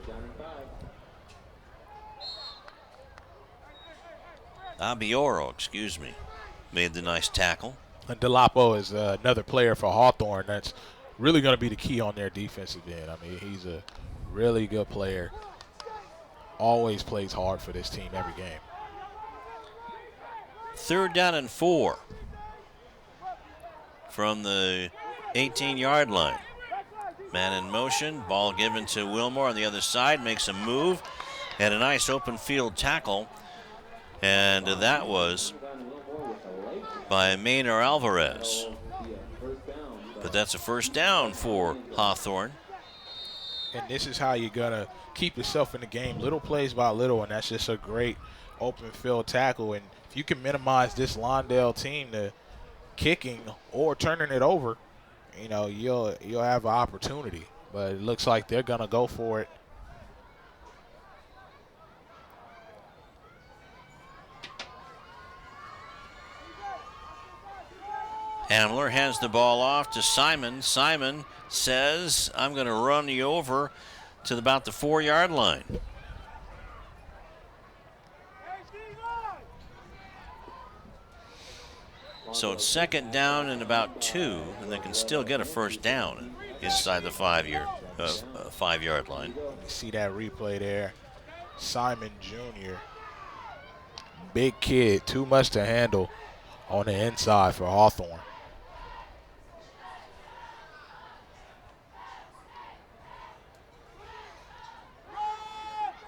Abioro, excuse me, made the nice tackle. And Delapo is another player for Hawthorne that's really going to be the key on their defensive end. I mean, he's a really good player. Always plays hard for this team every game. 3rd down and 4 from the 18-yard line. Man in motion, ball given to Wilmore on the other side, makes a move, and a nice open field tackle. And that was by Maynard Alvarez. But that's a first down for Hawthorne. And this is how you're going to keep yourself in the game, little plays by little, and that's just a great open field tackle. And if you can minimize this Lawndale team to kicking or turning it over, you know, you'll have an opportunity. But it looks like they're going to go for it. Hamler hands the ball off to Simon. Simon says, I'm going to run you over to about the 4-yard line. So it's second down and about 2, and they can still get a first down inside the 5-yard line. You see that replay there. Simon Jr., big kid, too much to handle on the inside for Hawthorne.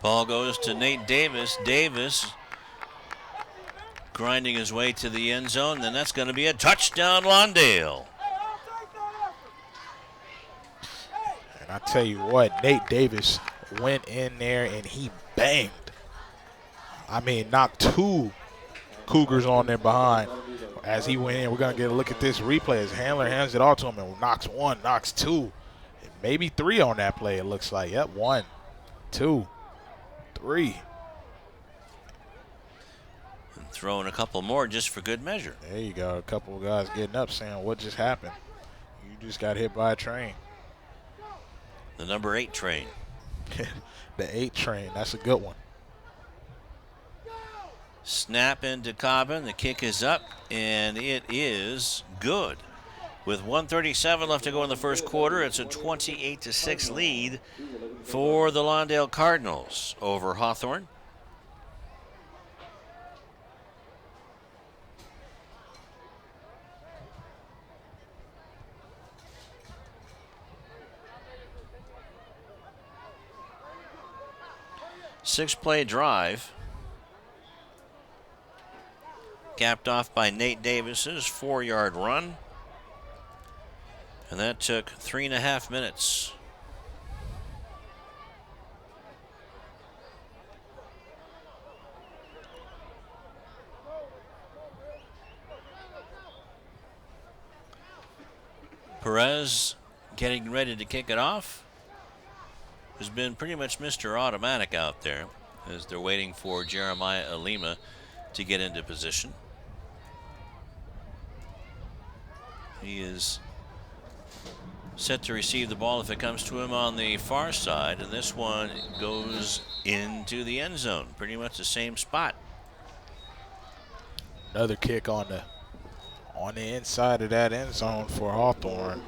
Ball goes to Nate Davis. Davis grinding his way to the end zone, and that's going to be a touchdown, Lawndale. And I tell you what, Nate Davis went in there and he banged. I mean, knocked 2 Cougars on there behind. As he went in, we're going to get a look at this replay as Handler hands it off to him and knocks 1, knocks 2, and maybe 3 on that play, it looks like. Yep, 1, 2, 3. And throwing a couple more just for good measure. There you go. A couple of guys getting up saying, what just happened? You just got hit by a train. The number 8 train. The 8 train. That's a good one. Snap into Cobbin. The kick is up, and it is good. With 1:37 left to go in the first quarter, it's a 28-6 lead for the Lawndale Cardinals over Hawthorne. Six-play drive, capped off by Nate Davis's 4-yard run. And that took 3.5 minutes. Perez getting ready to kick it off. Has been pretty much Mr. Automatic out there as they're waiting for Jeremiah Alima to get into position. He is set to receive the ball if it comes to him on the far side, and this one goes into the end zone, pretty much the same spot. Another kick on the inside of that end zone for Hawthorne.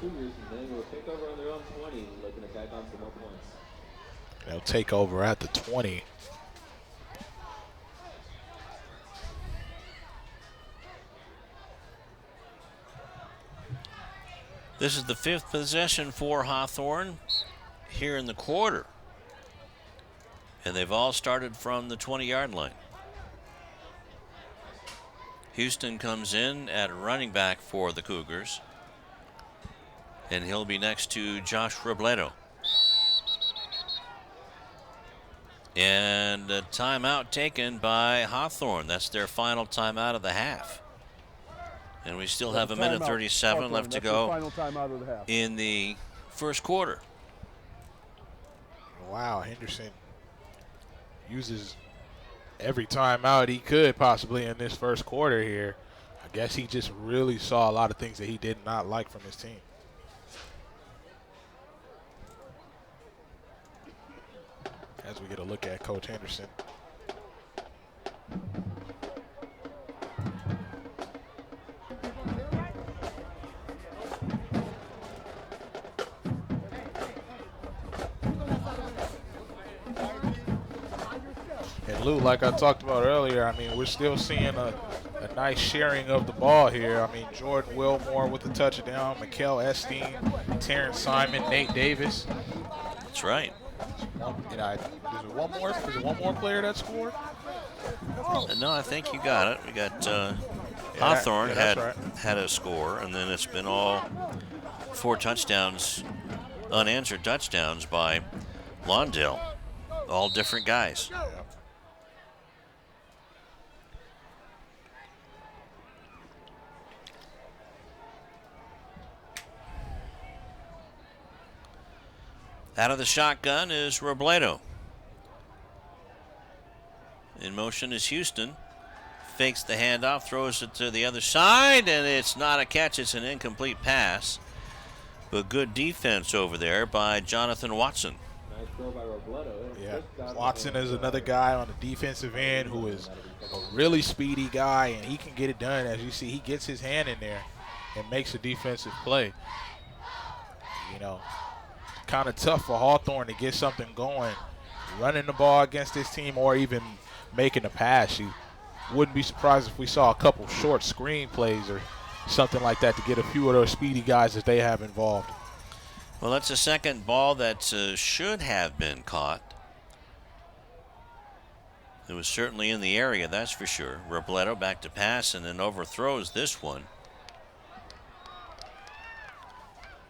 They'll take over at the 20. This is the 5th possession for Hawthorne here in the quarter. And they've all started from the 20-yard line. Houston comes in at running back for the Cougars. And he'll be next to Josh Robledo. And a timeout taken by Hawthorne. That's their final timeout of the half. And we still have a minute 37 left to go in the first quarter. Wow, Henderson uses every timeout he could possibly in this first quarter here. I guess he just really saw a lot of things that he did not like from his team. As we get a look at Coach Henderson. And Lou, like I talked about earlier, I mean, we're still seeing a nice sharing of the ball here. I mean, Jordan Wilmore with the touchdown, Mikael Esteen, Terrence Simon, Nate Davis. That's right. Is it one more player that scored? No, I think you got it. We got Hawthorne had a score, and then it's been all 4 touchdowns, unanswered touchdowns by Lawndale. All different guys. Yeah. Out of the shotgun is Robledo. In motion is Houston. Fakes the handoff, throws it to the other side, and it's not a catch, it's an incomplete pass. But good defense over there by Jonathan Watson. Nice throw by Robledo. Yeah, Watson is another guy on the defensive end who is a really speedy guy, and he can get it done. As you see, he gets his hand in there and makes a defensive play. You know, kind of tough for Hawthorne to get something going, running the ball against this team or even making a pass. You wouldn't be surprised if we saw a couple short screen plays or something like that to get a few of those speedy guys that they have involved. Well, that's a second ball that should have been caught. It was certainly in the area, that's for sure. Robledo back to pass and then overthrows this one.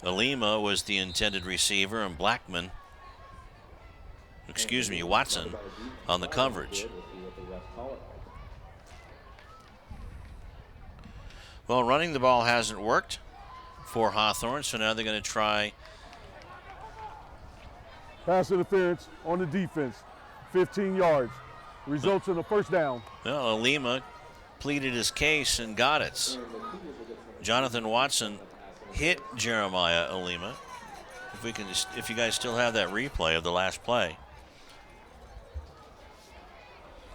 Alima was the intended receiver, and Watson on the coverage. Well, running the ball hasn't worked for Hawthorne, so now they're going to try. Pass interference on the defense, 15 yards. Results in a first down. Well, Alima pleaded his case and got it. Jonathan Watson hit Jeremiah Alima. If you guys still have that replay of the last play.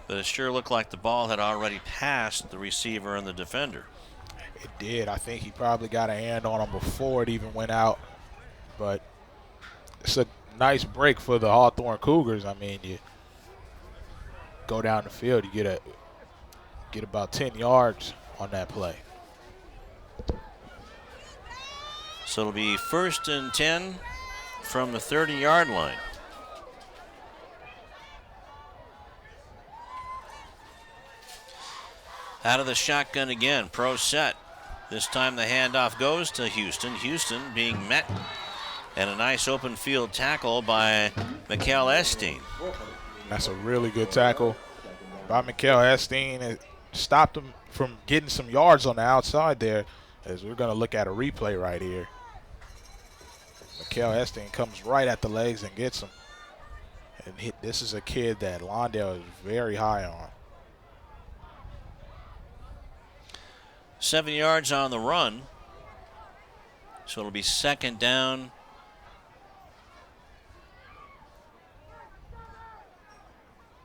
But it sure looked like the ball had already passed the receiver and the defender. It did. I think he probably got a hand on him before it even went out. But it's a nice break for the Hawthorne Cougars. I mean, you go down the field, you get about 10 yards on that play. So it'll be 1st and 10 from the 30-yard line. Out of the shotgun again, pro set. This time the handoff goes to Houston. Houston being met, and a nice open field tackle by Mikael Esteen. That's a really good tackle by Mikael Esteen. It stopped him from getting some yards on the outside there, as we're going to look at a replay right here. Mikael Esteen comes right at the legs and gets him. And this is a kid that Lawndale is very high on. 7 yards on the run. So it'll be 2nd down.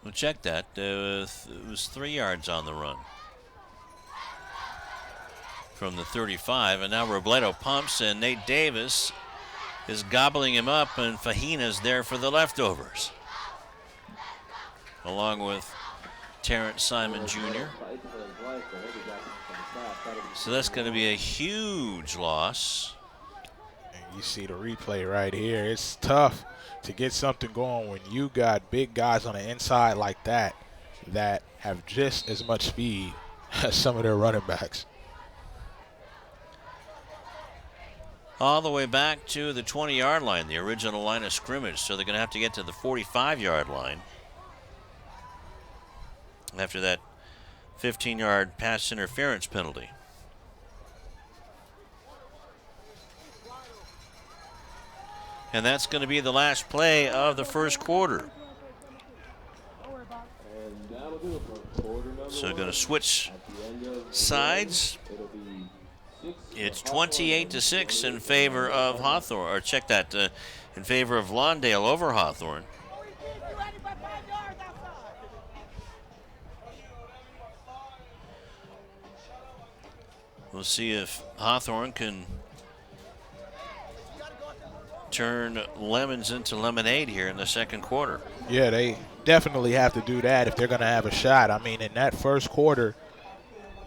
We'll check that. It was 3 yards on the run from the 35. And now Robledo pumps, and Nate Davis is gobbling him up, and Fahina's there for the leftovers, along with Terrence Simon Jr. So that's going to be a huge loss. And you see the replay right here. It's tough to get something going when you got big guys on the inside like that have just as much speed as some of their running backs. All the way back to the 20-yard line, the original line of scrimmage. So they're going to have to get to the 45-yard line after that 15-yard pass interference penalty. And that's going to be the last play of the first quarter. So going to switch sides. It's 28-6 in favor of Hawthorne, or check that, in favor of Lawndale over Hawthorne. We'll see if Hawthorne can turn lemons into lemonade here in the second quarter. Yeah, they definitely have to do that if they're going to have a shot. I mean, in that first quarter,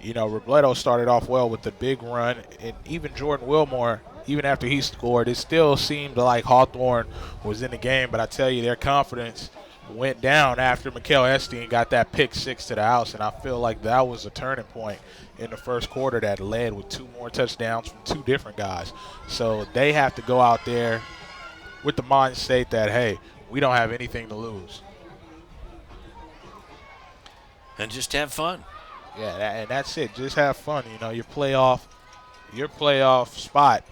you know, Robledo started off well with the big run, and even Jordan Wilmore, even after he scored, it still seemed like Hawthorne was in the game. But I tell you, their confidence went down after Mikael Esteen got that pick six to the house, and I feel like that was a turning point in the first quarter that led with 2 more touchdowns from 2 different guys. So they have to go out there with the mindset that, hey, we don't have anything to lose. And just have fun. Yeah, and that's it. Just have fun. You know, your playoff spot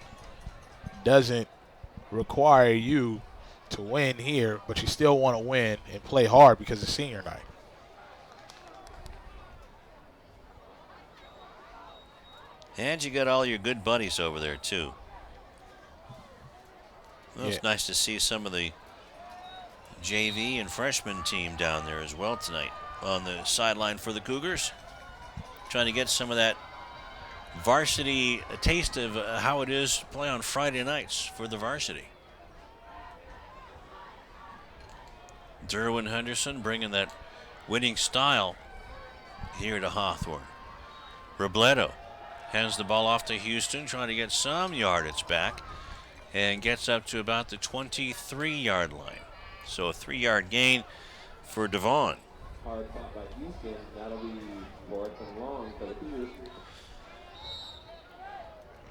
doesn't require you to win here, but you still want to win and play hard because it's senior night. And you got all your good buddies over there, too. It was nice to see some of the JV and freshman team down there as well tonight on the sideline for the Cougars. Trying to get some of that varsity taste of how it is to play on Friday nights for the varsity. Derwin Henderson bringing that winning style here to Hawthorne. Robledo hands the ball off to Houston, trying to get some yardage back, and gets up to about the 23-yard line. So a 3-yard gain for Devon. Hard caught by Houston. That'll be fourth and long for the Cougars.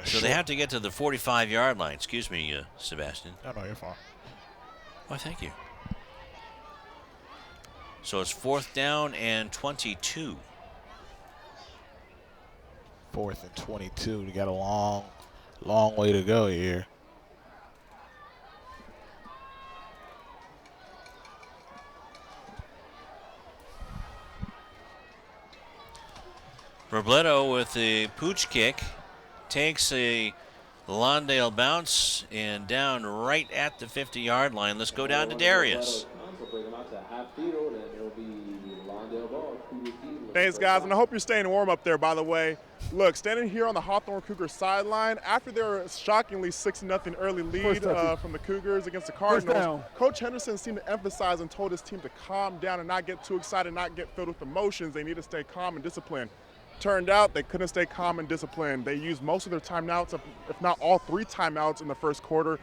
So they have to get to the 45-yard line. Excuse me, Sebastian. No, you're fine. Oh, thank you. So it's 4th down and 22. 4th and 22. We got a long way to go here. Robledo with the pooch kick takes a Lawndale bounce and down right at the 50-yard line. Let's go down to Darius. Thanks, guys, and I hope you're staying warm up there, by the way. Look, standing here on the Hawthorne Cougars sideline, after their shockingly 6-0 early lead from the Cougars against the Cardinals, Coach Henderson seemed to emphasize and told his team to calm down and not get too excited, not get filled with emotions. They need to stay calm and disciplined. Turned out they couldn't stay calm and disciplined. They used most of their timeouts, if not all 3 timeouts in the first quarter.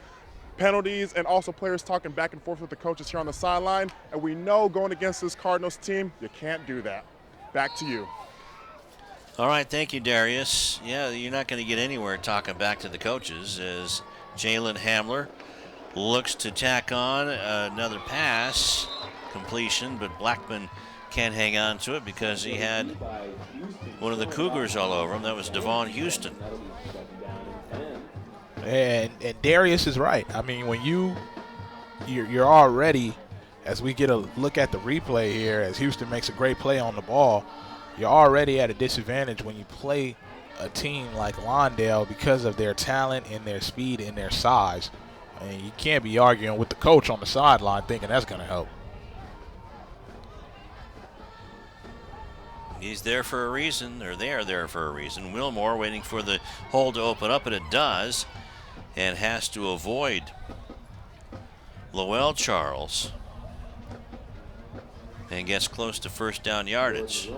Penalties and also players talking back and forth with the coaches here on the sideline. And we know going against this Cardinals team, you can't do that. Back to you. All right, thank you, Darius. Yeah, you're not going to get anywhere talking back to the coaches as Jalen Hamler looks to tack on another pass completion, but Blackman can't hang on to it because he had one of the Cougars all over him. That was Devon Houston. And Darius is right. I mean, when you're already, as we get a look at the replay here, as Houston makes a great play on the ball, you're already at a disadvantage when you play a team like Lawndale because of their talent and their speed and their size. I mean, you can't be arguing with the coach on the sideline thinking that's going to help. He's there for a reason, or they are there for a reason. Wilmore waiting for the hole to open up, and it does, and has to avoid Lowell Charles and gets close to first down yardage.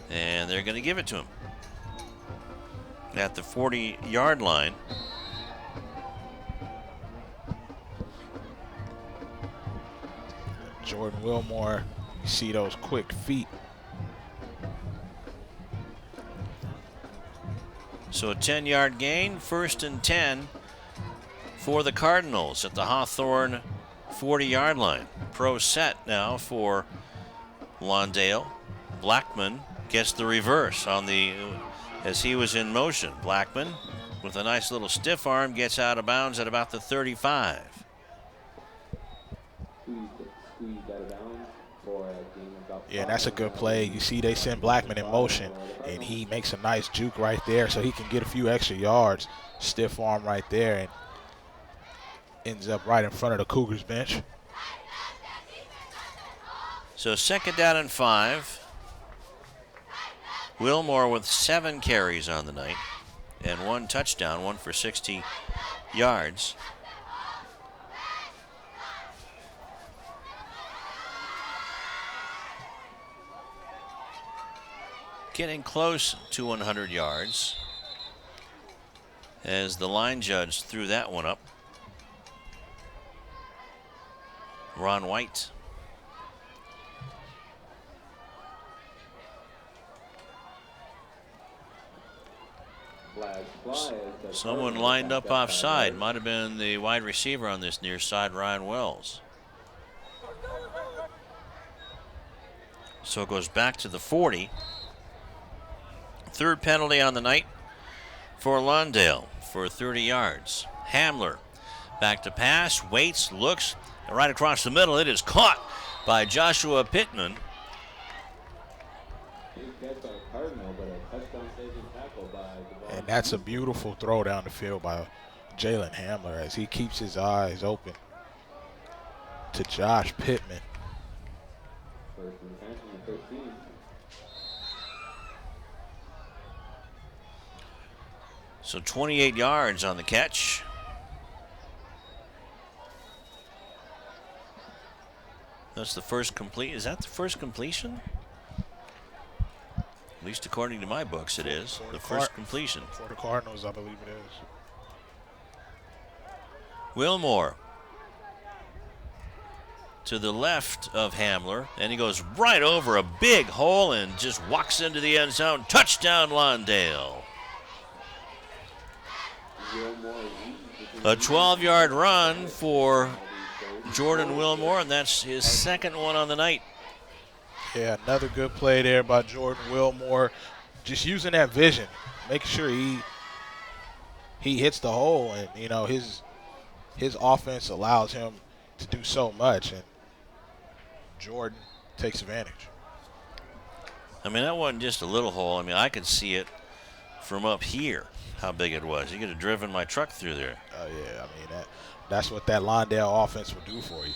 And they're going to give it to him at the 40-yard line. Jordan Wilmore, you see those quick feet. So a 10-yard gain, 1st and 10 for the Cardinals at the Hawthorne 40-yard line. Pro set now for Lawndale. Blackman gets the reverse on the as he was in motion. Blackman with a nice little stiff arm gets out of bounds at about the 35. Yeah, that's a good play. You see they send Blackman in motion, and he makes a nice juke right there so he can get a few extra yards. Stiff arm right there, and ends up right in front of the Cougars bench. So 2nd down and 5. Wilmore with 7 carries on the night and 1 touchdown, 1 for 60 yards. Getting close to 100 yards as the line judge threw that one up. Ron White. Someone lined up offside. Might have been the wide receiver on this near side, Ryan Wells. So it goes back to the 40. 3rd penalty on the night for Lawndale for 30 yards. Hamler back to pass, waits, looks, and right across the middle. It is caught by Joshua Pittman. And that's a beautiful throw down the field by Jalen Hamler as he keeps his eyes open to Josh Pittman. First and 10 from the 13. So 28 yards on the catch. That's the first complete. Is that the first completion? At least according to my books, it is. The first completion. For the Cardinals, I believe it is. Wilmore to the left of Hamler, and he goes right over a big hole and just walks into the end zone. Touchdown, Lawndale. A 12-yard run for Jordan Wilmore, and that's his second one on the night. Yeah, another good play there by Jordan Wilmore. Just using that vision, making sure he hits the hole, and you know his offense allows him to do so much, and Jordan takes advantage. I mean, that wasn't just a little hole. I mean, I could see it from up here, how big it was. You could have driven my truck through there. Oh, yeah. I mean, that's what that Lawndale offense will do for you.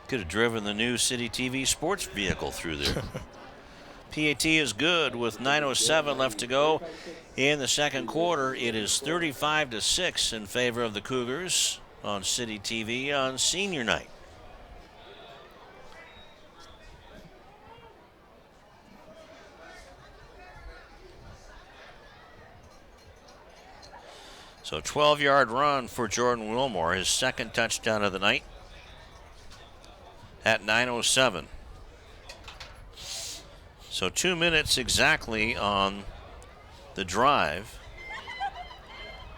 Could have driven the new CityTV sports vehicle through there. PAT is good with 9:07 left to go in the second quarter. It is 35-6 in favor of the Cougars on CityTV on senior night. So 12-yard run for Jordan Wilmore, his second touchdown of the night at 9:07. So 2 minutes exactly on the drive.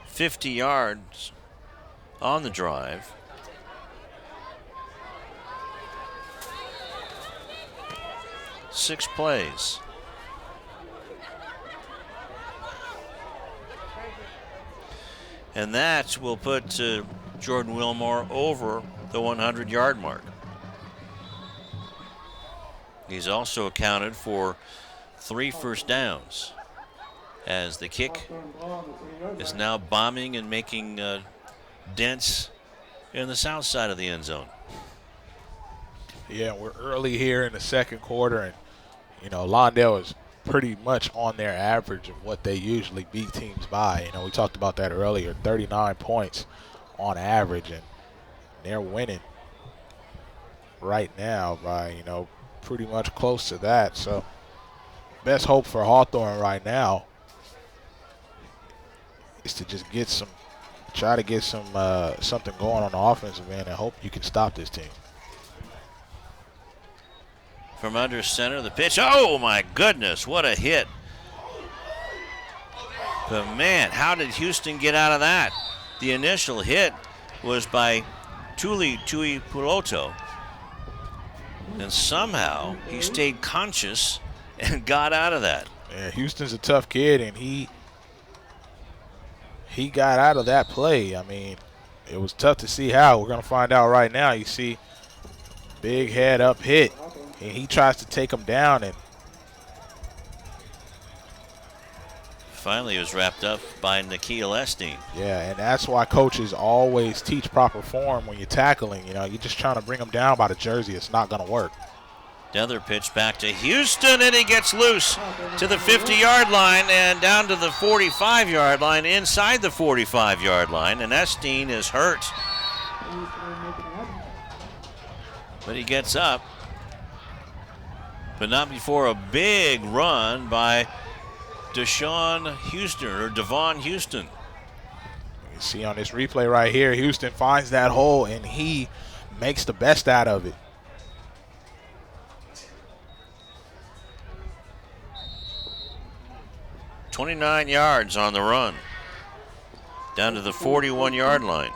50 yards on the drive. Six plays. And that will put Jordan Wilmore over the 100-yard mark. He's also accounted for 3 first downs as the kick is now bombing and making dents in the south side of the end zone. Yeah, we're early here in the second quarter, and, you know, Lawndale is pretty much on their average of what they usually beat teams by. You know, we talked about that earlier, 39 points on average, and they're winning right now by, you know, pretty much close to that. So best hope for Hawthorne right now is to just try to get something going on the offensive end and hope you can stop this team. From under center, the pitch. Oh, my goodness, what a hit. But, man, how did Houston get out of that? The initial hit was by Tuli Puloto. And somehow he stayed conscious and got out of that. Yeah, Houston's a tough kid, and he got out of that play. I mean, it was tough to see how. We're going to find out right now. You see big head up hit, and he tries to take him down, and finally it was wrapped up by Nikhil Esteen. Yeah, and that's why coaches always teach proper form when you're tackling. You know, you're just trying to bring them down by the jersey. It's not going to work. Another pitch back to Houston, and he gets loose to the 50-yard line and down to the 45-yard line, inside the 45-yard line, and Esteen is hurt. But he gets up, but not before a big run by Devon Houston. You see on this replay right here, Houston finds that hole, and he makes the best out of it. "29 yards on the run, down to the 41-yard line.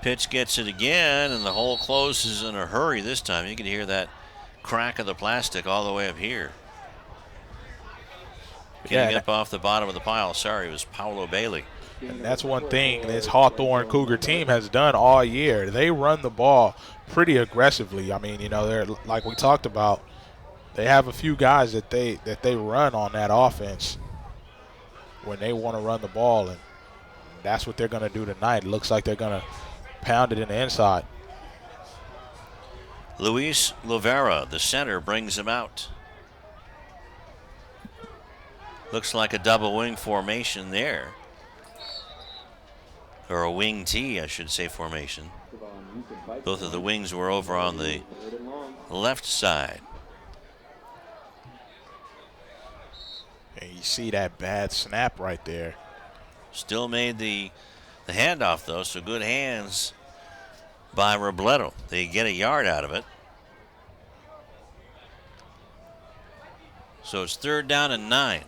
Pitch gets it again, and the hole closes in a hurry this time. You can hear that crack of the plastic all the way up here. Getting up off the bottom of the pile. Sorry, it was Paolo Bailey. And that's one thing this Hawthorne Cougar team has done all year. They run the ball pretty aggressively. I mean, you know, they're like we talked about. They have a few guys that they run on that offense when they want to run the ball, and that's what they're going to do tonight. It looks like they're going to pound it in the inside. Luis Lovera, the center, brings him out. Looks like a double wing formation there. Or a wing T, I should say, formation. Both of the wings were over on the left side. And you see that bad snap right there. Still made the handoff, though, so good hands by Robledo. They get a yard out of it. So it's 3rd down and 9.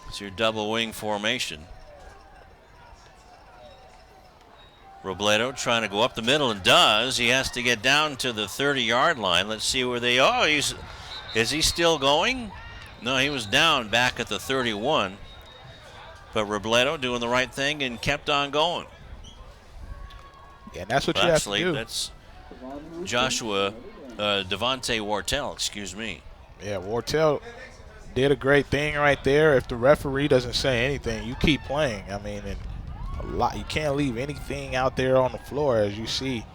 It's your double wing formation. Robledo trying to go up the middle and does. He has to get down to the 30-yard line. Let's see where they are. Is he still going? No, he was down back at the 31. But Robledo doing the right thing and kept on going. Yeah, and that's what you have to do. Actually, that's Devontae Wartell, excuse me. Yeah, Wartell did a great thing right there. If the referee doesn't say anything, you keep playing. I mean, and you can't leave anything out there on the floor. As you see,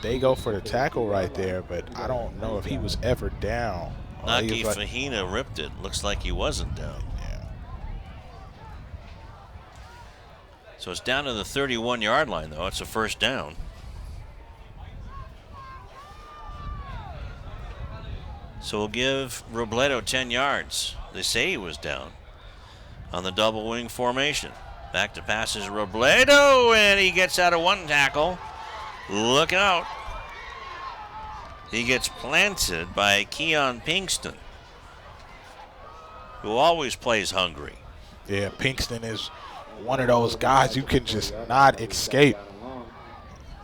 they go for the tackle right there, but I don't know if he was ever down. Naki Fahina ripped it. Looks like he wasn't down. Yeah. So it's down to the 31-yard line, though. It's a 1st down. So we'll give Robledo 10 yards. They say he was down on the double wing formation. Back to passes Robledo, and he gets out of one tackle. Look out. He gets planted by Keon Pinkston, who always plays hungry. Yeah, Pinkston is one of those guys you can just not escape.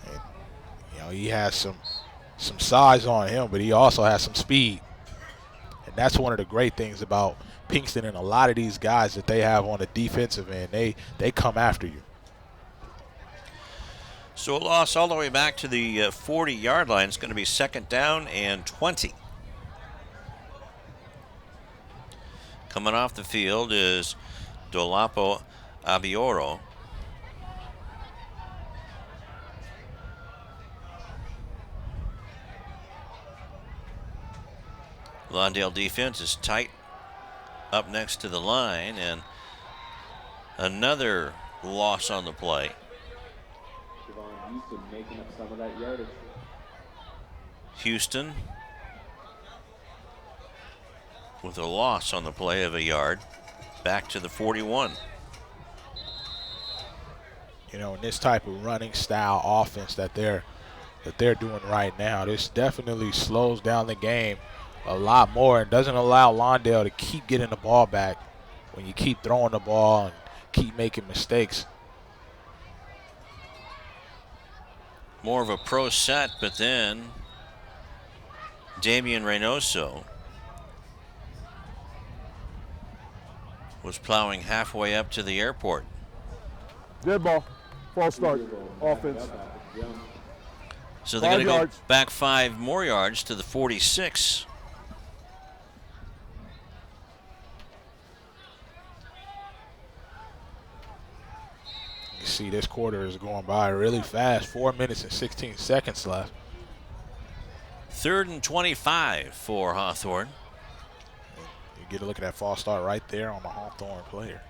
And, he has some size on him, but he also has some speed. And that's one of the great things about Pinkston and a lot of these guys that they have on the defensive end. They come after you. So a loss all the way back to the 40-yard line. It's going to be 2nd down and 20. Coming off the field is Dolapo Abioro. Lawndale defense is tight up next to the line, and another loss on the play. Making up some of that yardage. Houston with a loss on the play of a yard, back to the 41. In this type of running style offense that they're doing right now, this definitely slows down the game a lot more and doesn't allow Lawndale to keep getting the ball back when you keep throwing the ball and keep making mistakes. More of a pro set, but then Damian Reynoso was plowing halfway up to the airport. Dead ball. False start. Offense. So they're going to go back 5 more yards to the 46. You see this quarter is going by really fast. 4 minutes and 16 seconds left. 3rd and 25 for Hawthorne. You get a look at that false start right there on the Hawthorne player.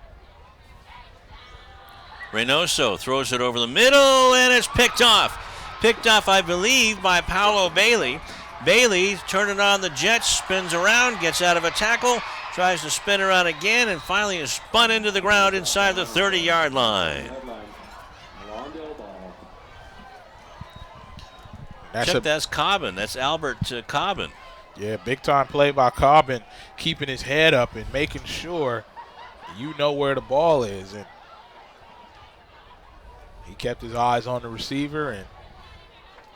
Reynoso throws it over the middle, and it's picked off. Picked off, I believe, by Paolo Bailey. Bailey turning on the Jets, spins around, gets out of a tackle, tries to spin around again, and finally is spun into the ground inside the 30-yard line. That's Cobbin. That's Albert Cobbin. Yeah, big-time play by Cobbin, keeping his head up and making sure you know where the ball is. And he kept his eyes on the receiver, and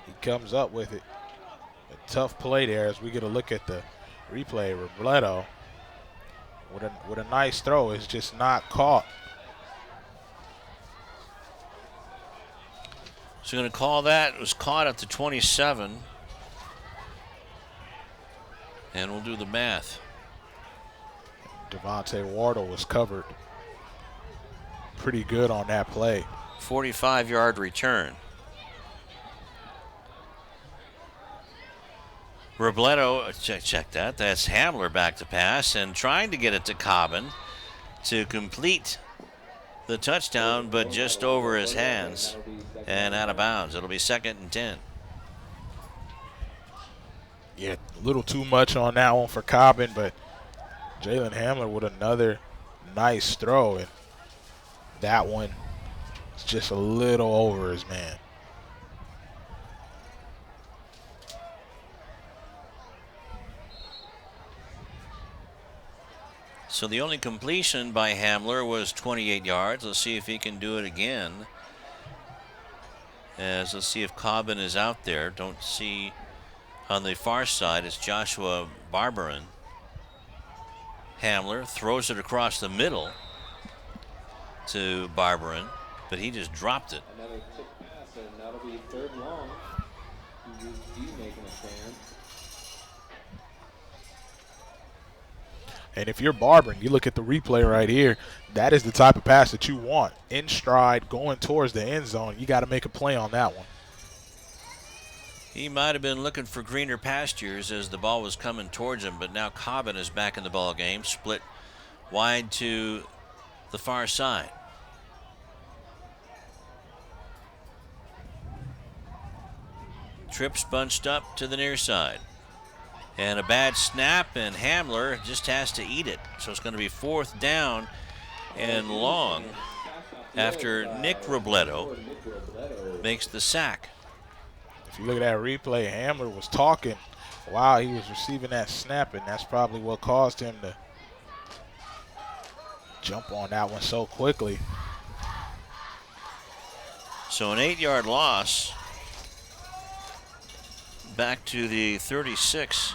he comes up with it. A tough play there as we get a look at the replay. Robledo with a nice throw. It's just not caught. So going to call that. It was caught at the 27. And we'll do the math. Devontae Wardle was covered pretty good on that play. 45-yard return. Robledo, check that. That's Hamler back to pass and trying to get it to Cobbin to complete the touchdown, but just over his hands and out of bounds. It'll be 2nd and 10. Yeah, a little too much on that one for Cobbin, but Jalen Hamler with another nice throw, and that one is just a little over his man. So the only completion by Hamler was 28 yards. Let's see if he can do it again. Let's see if Cobbin is out there. Don't see on the far side. It's Joshua Barberin. Hamler throws it across the middle to Barberin, but he just dropped it. Another quick pass, and that'll be 3rd and long. USD making a stand. And if you're Barberin, you look at the replay right here, that is the type of pass that you want. In stride, going towards the end zone. You got to make a play on that one. He might have been looking for greener pastures as the ball was coming towards him, but now Cobbin is back in the ball game, split wide to the far side. Trips bunched up to the near side. And a bad snap, and Hamler just has to eat it. So it's going to be 4th down and long after Nick Robledo makes the sack. If you look at that replay, Hamler was talking while he was receiving that snap, and that's probably what caused him to jump on that one so quickly. So an 8-yard loss back to the 36.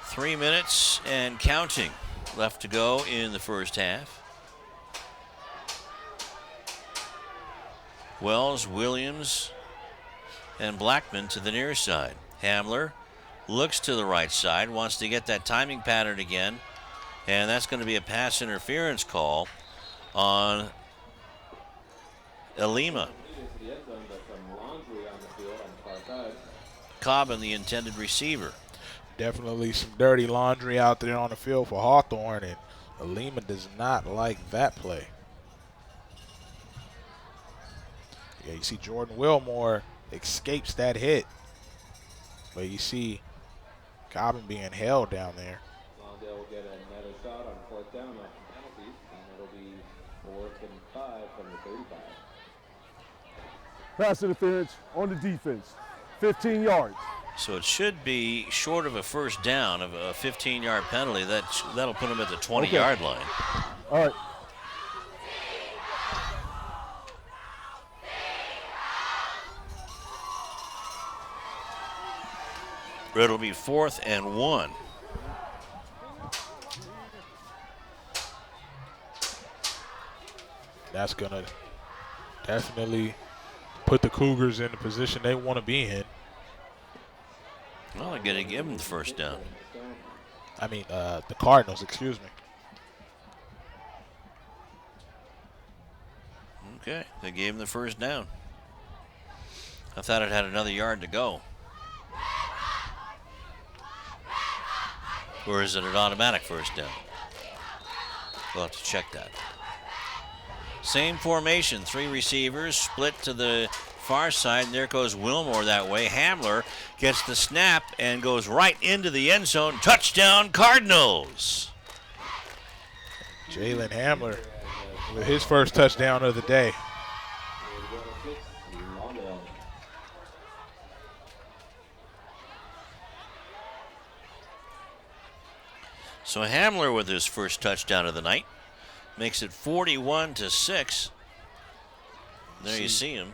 Three minutes and counting left to go in the first half. Wells, Williams, and Blackman to the near side. Hamler looks to the right side, wants to get that timing pattern again, and that's going to be a pass interference call on Elima. Cobbin, the intended receiver. Definitely some dirty laundry out there on the field for Hawthorne, and Elima does not like that play. Yeah, you see Jordan Wilmore escapes that hit, but you see Cobbin being held down there. Lawndale will get another shot on 4th down off the penalties, and it'll be 4th and 5 from the 35. Pass interference on the defense, 15 yards. So it should be short of a first down of a 15-yard penalty. That'll put him at the 20-yard line. All right. It'll be 4th and 1. That's going to definitely put the Cougars in the position they want to be in. Well, they're going to give him the first down. I mean, the Cardinals, excuse me. Okay, they gave him the first down. I thought it had another yard to go. Or is it an automatic first down? We'll have to check that. Same formation, 3 receivers, split to the far side, and there goes Wilmore that way. Hamler gets the snap and goes right into the end zone. Touchdown, Cardinals! Jalen Hamler with his first touchdown of the day. So Hamler with his first touchdown of the night makes it 41-6. There you see him.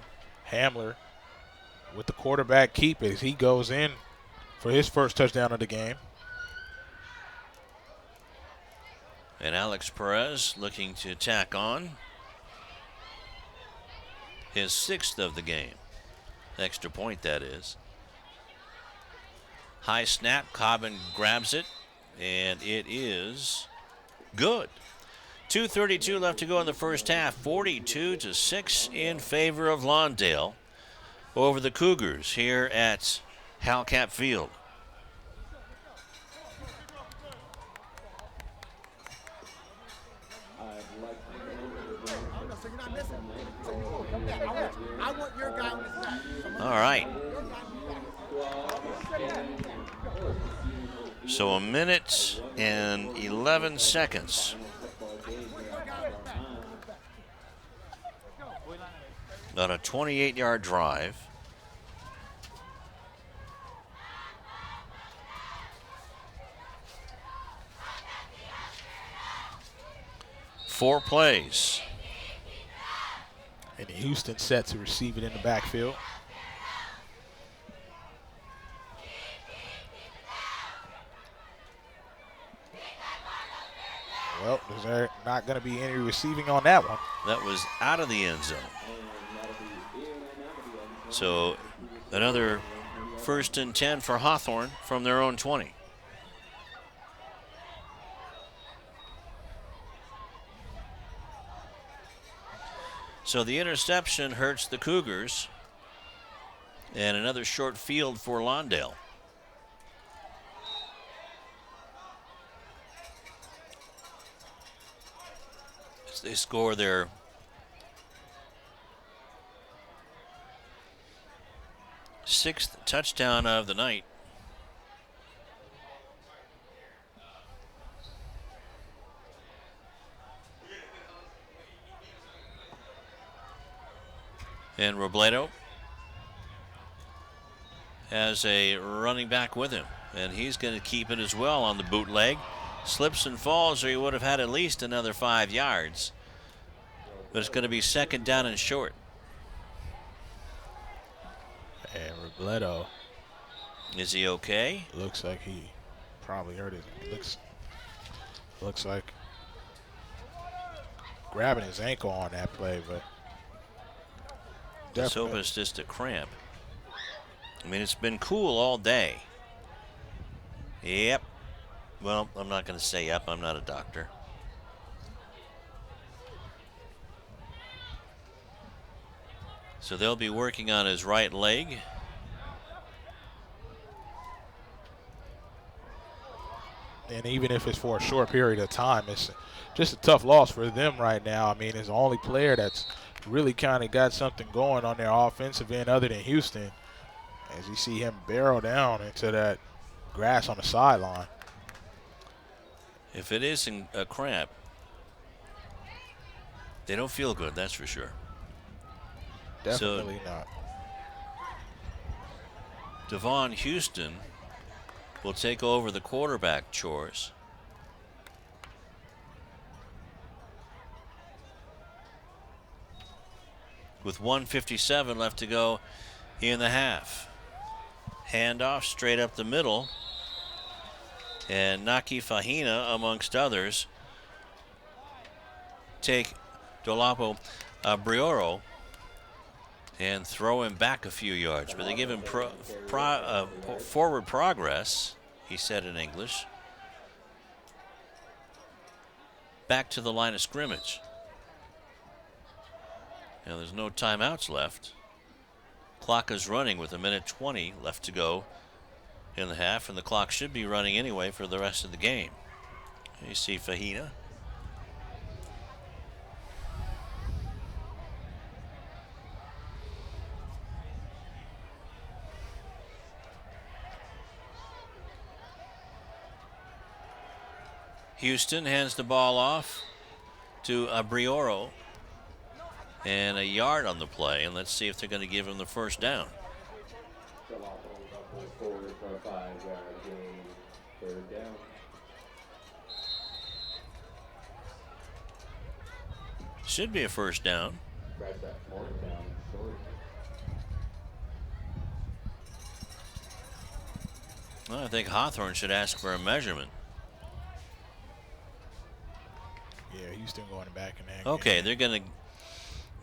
Hamler with the quarterback keep as he goes in for his first touchdown of the game. And Alex Perez looking to tack on his 6th of the game. Extra point, that is. High snap, Cobbin grabs it, and it is good. 2:32 left to go in the first half. 42-6 in favor of Lawndale over the Cougars here at Halcap Field. All right. So a minute and 11 seconds. On a 28-yard drive. Four plays. And Houston set to receive it in the backfield. Well, there's not going to be any receiving on that one. That was out of the end zone. So another 1st and 10 for Hawthorne from their own 20. So the interception hurts the Cougars. And another short field for Lawndale. As they score their sixth touchdown of the night. And Robledo has a running back with him, and he's going to keep it as well on the bootleg. Slips and falls, or he would have had at least another 5 yards. But it's going to be 2nd down and short. And Robledo. Is he okay? Looks like he probably hurt it. Looks like grabbing his ankle on that play, but Let's hope it's just a cramp. I mean, it's been cool all day. Yep. Well, I'm not going to say yep. I'm not a doctor. So they'll be working on his right leg. And even if it's for a short period of time, it's just a tough loss for them right now. I mean, it's the only player that's really kind of got something going on their offensive end other than Houston, as you see him barrel down into that grass on the sideline. If it isn't a cramp, they don't feel good, that's for sure. Definitely not. Devon Houston will take over the quarterback chores. With 1:57 left to go in the half. Handoff straight up the middle. And Naki Fahina, amongst others, take Dolapo Brioro and throw him back a few yards. But they give him forward progress, he said in English. Back to the line of scrimmage. Now there's no timeouts left. Clock is running with 1:20 left to go in the half, and the clock should be running anyway for the rest of the game. You see Fahina. Houston hands the ball off to Brioro. And a yard on the play, and let's see if they're going to give him the first down. Forward for a 5-yard gain, 3rd down. Should be a first down. Grab that 4th down, short. Well, I think Hawthorne should ask for a measurement. Yeah, Houston going back in that Okay, game. they're going to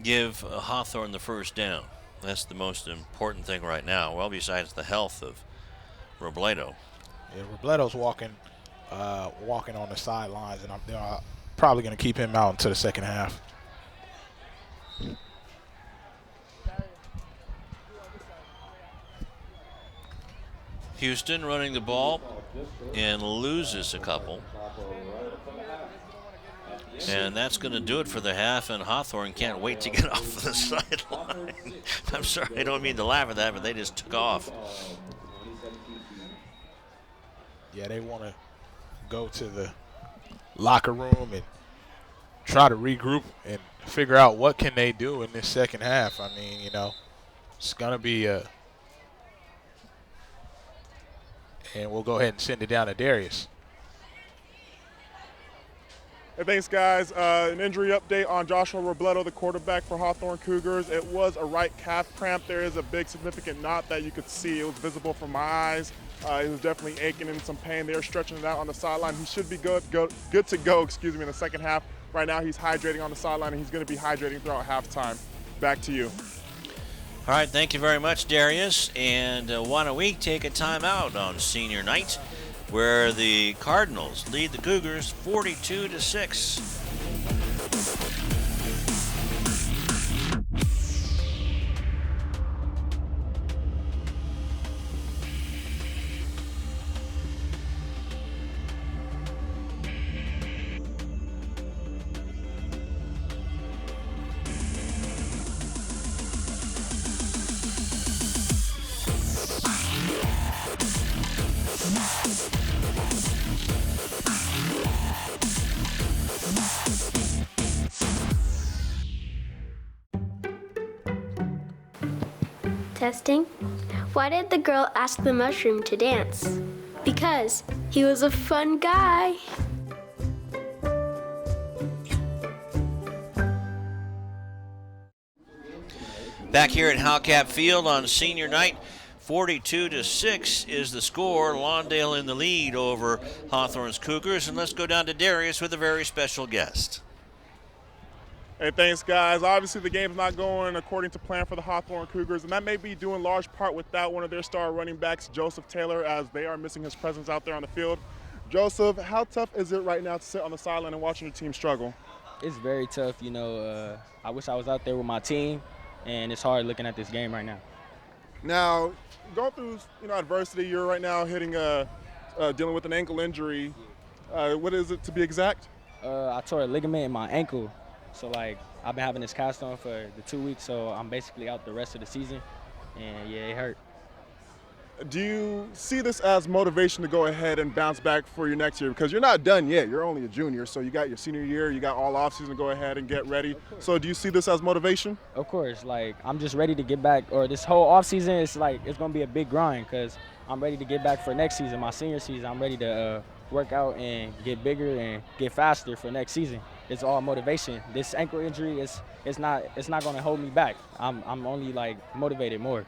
give Hawthorne the first down. That's the most important thing right now. Well, besides the health of Robledo. Yeah, Robledo's walking on the sidelines, and they're probably going to keep him out until the second half. Houston running the ball and loses a couple. And that's going to do it for the half, and Hawthorne can't wait to get off the sideline. I'm sorry, I don't mean to laugh at that, but they just took off. Yeah, they want to go to the locker room and try to regroup and figure out what can they do in this second half. I mean, you know, it's going to be and we'll go ahead and send it down to Darius. Hey, thanks, guys. An injury update on Joshua Robledo, the quarterback for Hawthorne Cougars. It was a right calf cramp. There is a big significant knot that you could see. It was visible from my eyes. He was definitely aching and some pain. They're stretching it out on the sideline. He should be good to go, in the second half. Right now he's hydrating on the sideline, and he's going to be hydrating throughout halftime. Back to you. All right, thank you very much, Darius. And why don't we take a timeout on senior night, where the Cardinals lead the Cougars 42-6. Testing. Why did the girl ask the mushroom to dance? Because he was a fun guy. Back here at Halcap Field on senior night, 42-6 is the score. Lawndale in the lead over Hawthorne's Cougars. And let's go down to Darius with a very special guest. Hey, thanks, guys. Obviously, the game's not going according to plan for the Hawthorne Cougars, and that may be due in large part without one of their star running backs, Joseph Taylor, as they are missing his presence out there on the field. Joseph, how tough is it right now to sit on the sideline and watching your team struggle? It's very tough. You know, I wish I was out there with my team, and it's hard looking at this game right now. Now, going through adversity, you're right now dealing with an ankle injury. What is it to be exact? I tore a ligament in my ankle. So, like, I've been having this cast on for the 2 weeks, so I'm basically out the rest of the season, and, yeah, it hurt. Do you see this as motivation to go ahead and bounce back for your next year? Because you're not done yet. You're only a junior, so you got your senior year. You got all offseason to go ahead and get ready. So do you see this as motivation? Of course. Like, I'm just ready to get back. Or this whole offseason, it's going to be a big grind because I'm ready to get back for next season, my senior season. I'm ready to work out and get bigger and get faster for next season. It's all motivation. This ankle injury it's not going to hold me back. I'm only motivated more.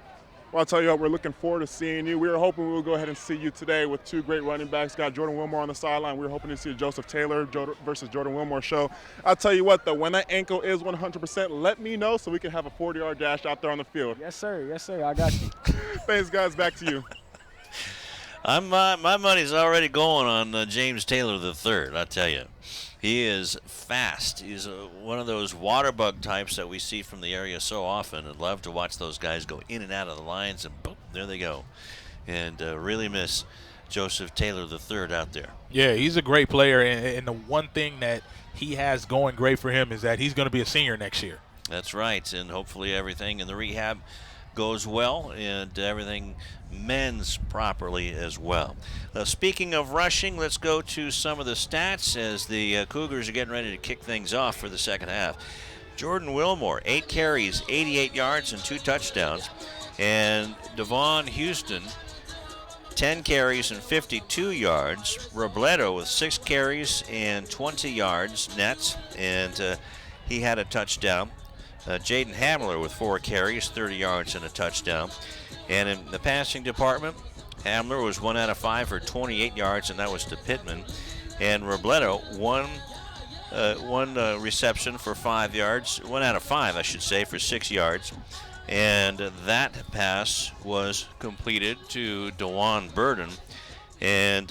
Well, I'll tell you what, we're looking forward to seeing you. We were hoping we would go ahead and see you today with two great running backs. Got Jordan Wilmore on the sideline. We were hoping to see a Joseph Taylor versus Jordan Wilmore show. I'll tell you what, though, when that ankle is 100%, let me know so we can have a 40-yard dash out there on the field. Yes, sir. Yes, sir. I got you. Thanks, guys. Back to you. My money's already going on James Taylor III, I tell you. He is fast. He's one of those water bug types that we see from the area so often. I'd love to watch those guys go in and out of the lines, and boom, there they go. And really miss Joseph Taylor III out there. Yeah, he's a great player, and the one thing that he has going great for him is that he's going to be a senior next year. That's right, and hopefully everything in the rehab goes well and everything mends properly as well. Speaking of rushing, let's go to some of the stats as the Cougars are getting ready to kick things off for the second half. Jordan Wilmore, 8 carries, 88 yards, and 2 touchdowns. And Devon Houston, 10 carries and 52 yards. Robledo with 6 carries and 20 yards net, and he had a touchdown. Jaden Hamler with 4 carries, 30 yards, and a touchdown. And in the passing department, Hamler was 1 out of 5 for 28 yards, and that was to Pittman. And Robledo, one reception for 5 yards, 1 out of 5, I should say, for 6 yards. And that pass was completed to DeJuan Burden. And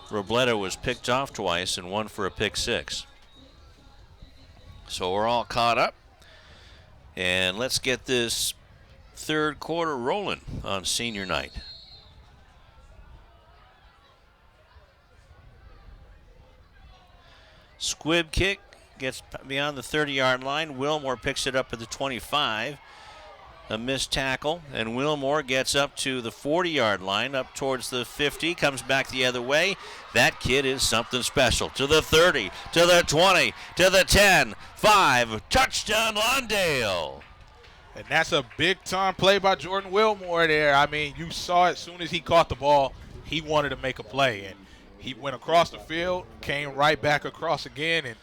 Robledo was picked off twice and one for a pick six. So we're all caught up. And let's get this third quarter rolling on senior night. Squib kick gets beyond the 30-yard line. Wilmore picks it up at the 25. A missed tackle, and Wilmore gets up to the 40-yard line, up towards the 50, comes back the other way. That kid is something special. To the 30, to the 20, to the 10, 5, touchdown Lawndale. And that's a big-time play by Jordan Wilmore there. I mean, you saw it as soon as he caught the ball, he wanted to make a play. And he went across the field, came right back across again, and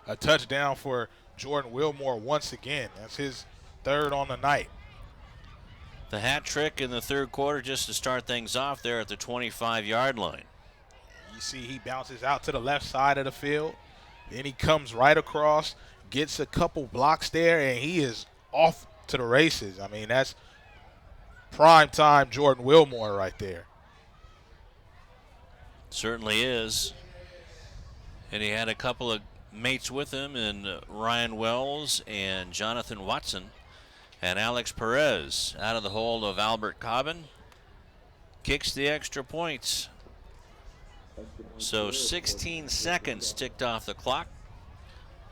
a touchdown for Jordan Wilmore once again. That's his third on the night. The hat trick in the third quarter just to start things off there at the 25-yard line. You see he bounces out to the left side of the field. Then he comes right across, gets a couple blocks there, and he is off to the races. I mean, that's prime time Jordan Wilmore right there. Certainly is. And he had a couple of mates with him in Ryan Wells and Jonathan Watson. And Alex Perez out of the hold of Albert Cobbin kicks the extra points. So 16 seconds ticked off the clock.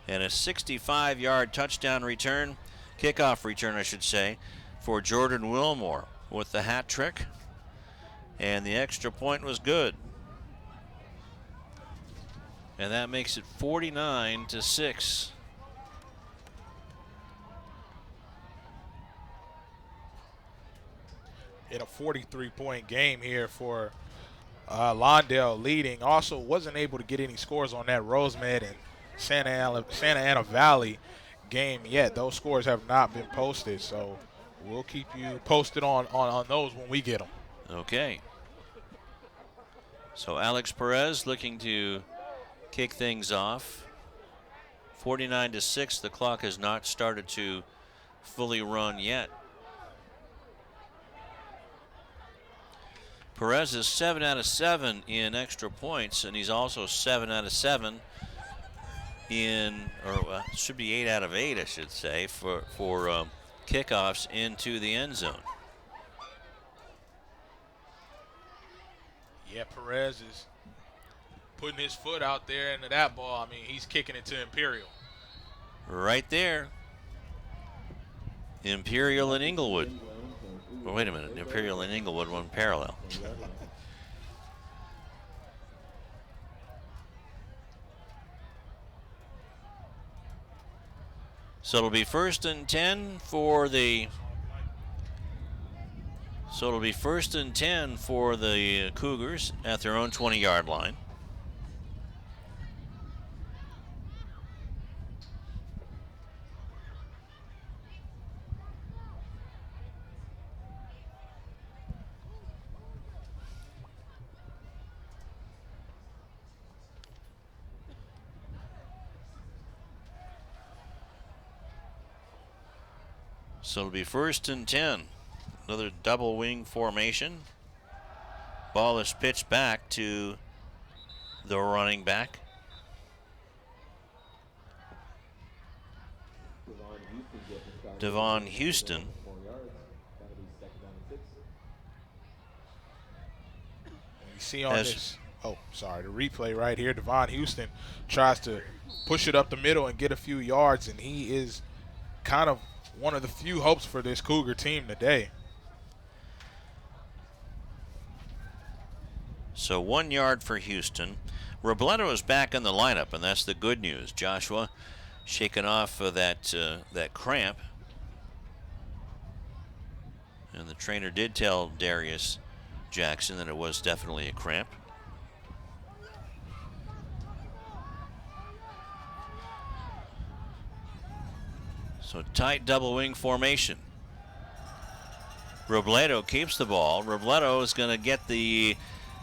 And a 65-yard touchdown return, kickoff return I should say, for Jordan Wilmore with the hat trick. And the extra point was good. And that makes it 49-6. In a 43-point game here for Lawndale leading. Also wasn't able to get any scores on that Rosemed and Santa Ana Valley game yet. Those scores have not been posted, so we'll keep you posted on those when we get them. Okay. So Alex Perez looking to kick things off. 49-6. The clock has not started to fully run yet. Perez is 7 out of 7 in extra points, and he's also 7 out of 7 in, or should be 8 out of 8, I should say, for kickoffs into the end zone. Yeah, Perez is putting his foot out there into that ball. I mean, he's kicking it to Imperial. Right there. Imperial and Inglewood. Well, wait a minute. Imperial and Inglewood run parallel. So it'll be first and 10 for the. So it'll be first and 10 for the Cougars at their own 20-yard line. So it'll be first and 10. Another double wing formation. Ball is pitched back to the running back. Devon Houston. You see on this, the replay right here, Devon Houston tries to push it up the middle and get a few yards, and he is kind of one of the few hopes for this Cougar team today. So 1 yard for Houston. Robledo is back in the lineup, and that's the good news. Joshua shaking off that cramp. And the trainer did tell Darius Jackson that it was definitely a cramp. So tight double wing formation. Robledo keeps the ball. Robledo is going to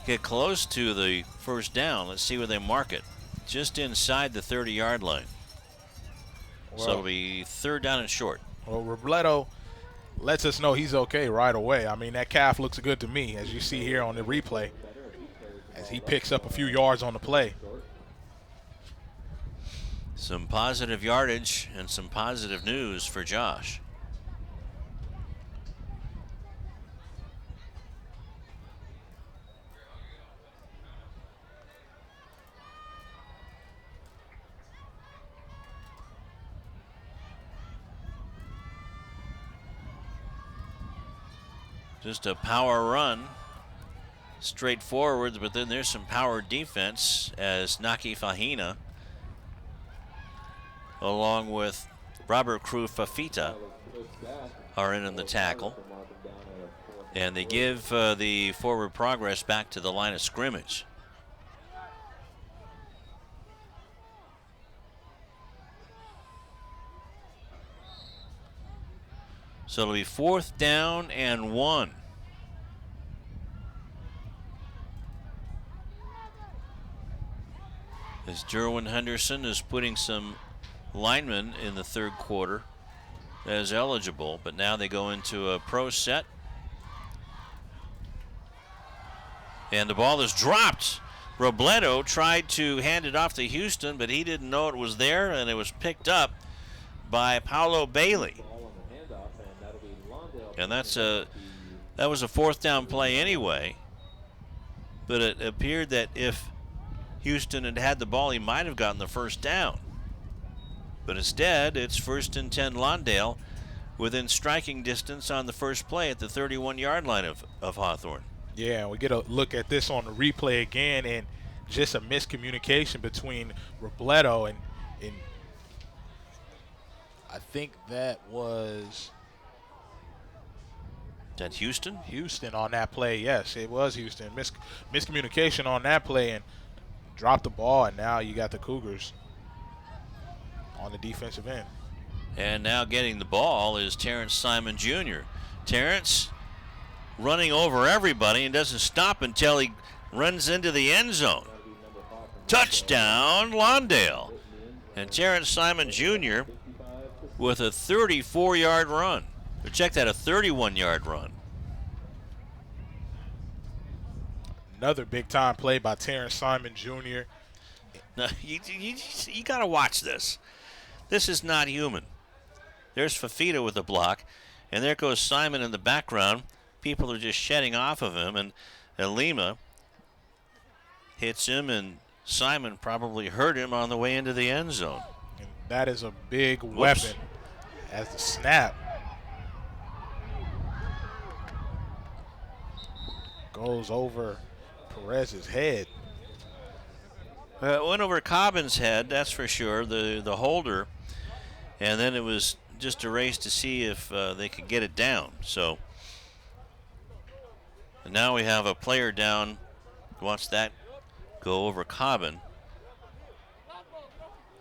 get close to the first down. Let's see where they mark it. Just inside the 30-yard line. So it'll be third down and short. Well, Robledo lets us know he's okay right away. I mean, that calf looks good to me, as you see here on the replay, as he picks up a few yards on the play. Some positive yardage and some positive news for Josh. Just a power run, straightforward, but then there's some power defense as Naki Fahina, along with Robert Crew Fafita, are in the tackle. And they give the forward progress back to the line of scrimmage. So it'll be 4th down and 1. As Jerwin Henderson is putting some linemen in the 3rd quarter as eligible, but now they go into a pro set. And the ball is dropped. Robledo tried to hand it off to Houston, but he didn't know it was there, and it was picked up by Paolo Bailey. And that was a 4th down play anyway. But it appeared that if Houston had had the ball, he might have gotten the 1st down. But instead, it's 1st and 10 Lawndale within striking distance on the first play at the 31-yard line of Hawthorne. Yeah, we get a look at this on the replay again, and just a miscommunication between Robledo and I think that was... Is that Houston? Houston on that play, yes, it was Houston. Miscommunication on that play and dropped the ball, and now you got the Cougars on the defensive end. And now getting the ball is Terrence Simon Jr. Terrence running over everybody and doesn't stop until he runs into the end zone. Touchdown, Lawndale. And Terrence Simon Jr. with a 34-yard run. But check that, a 31-yard run. Another big-time play by Terrence Simon Jr. Now, you got to watch this. This is not human. There's Fafita with the block, and there goes Simon in the background. People are just shedding off of him, and Lima hits him, and Simon probably hurt him on the way into the end zone. And that is a big weapon as the snap goes over Perez's head. It went over Cobbin's head, that's for sure, the holder, and then it was just a race to see if they could get it down. So and now we have a player down. Watch that go over Cobbin.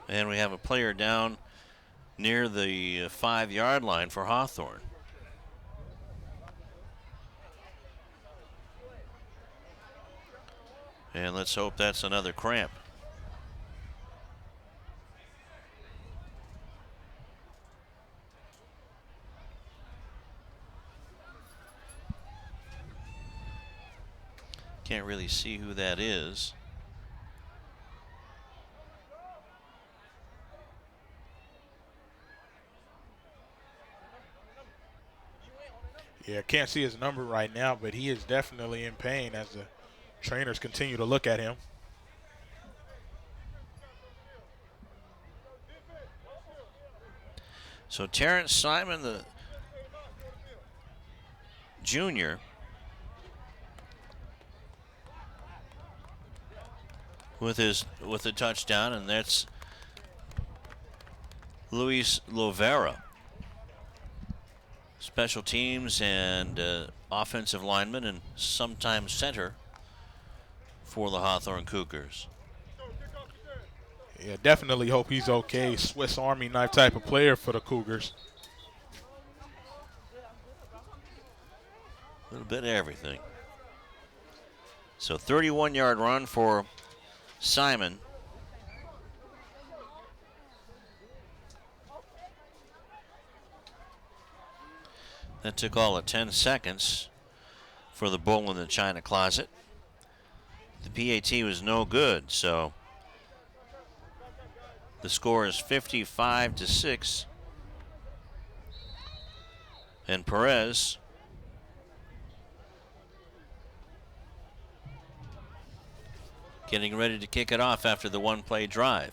And we have a player down near the 5-yard line for Hawthorne. And let's hope that's another cramp. Can't really see who that is. Yeah, can't see his number right now, but he is definitely in pain as the trainers continue to look at him. So Terrence Simon, the junior, with the touchdown, and that's Luis Lovera, special teams and offensive lineman and sometimes center for the Hawthorne Cougars. Yeah, definitely hope he's okay. Swiss Army knife type of player for the Cougars. A little bit of everything. So 31-yard run for Simon. That took all of 10 seconds for the bull in the china closet. The PAT was no good, so the score is 55-6. And Perez getting ready to kick it off after the one-play drive.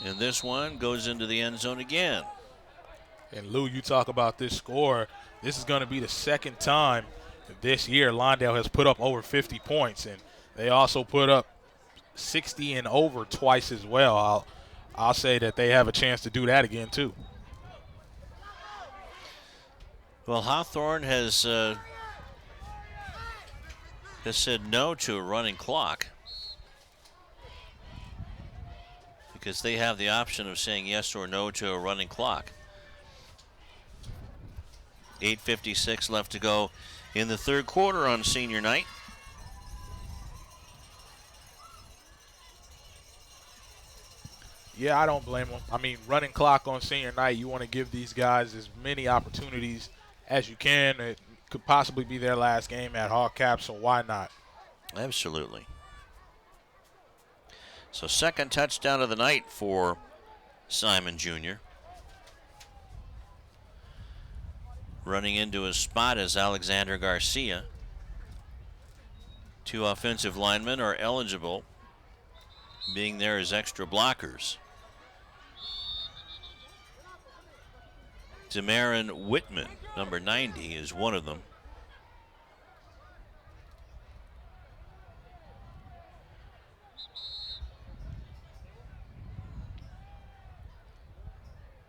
And this one goes into the end zone again. And Lou, you talk about this score. This is going to be the second time this year Lawndale has put up over 50 points, and they also put up 60 and over twice as well. I'll say that they have a chance to do that again too. Well, Hawthorne has said no to a running clock because they have the option of saying yes or no to a running clock. 8:56 left to go in the third quarter on senior night. Yeah, I don't blame them. I mean, running clock on senior night, you want to give these guys as many opportunities as you can. It could possibly be their last game at Hawk Cap, so why not? Absolutely. So second touchdown of the night for Simon Jr. Running into his spot is Alexander Garcia. Two offensive linemen are eligible, being there as extra blockers. Damarin Whitman, number 90, is one of them.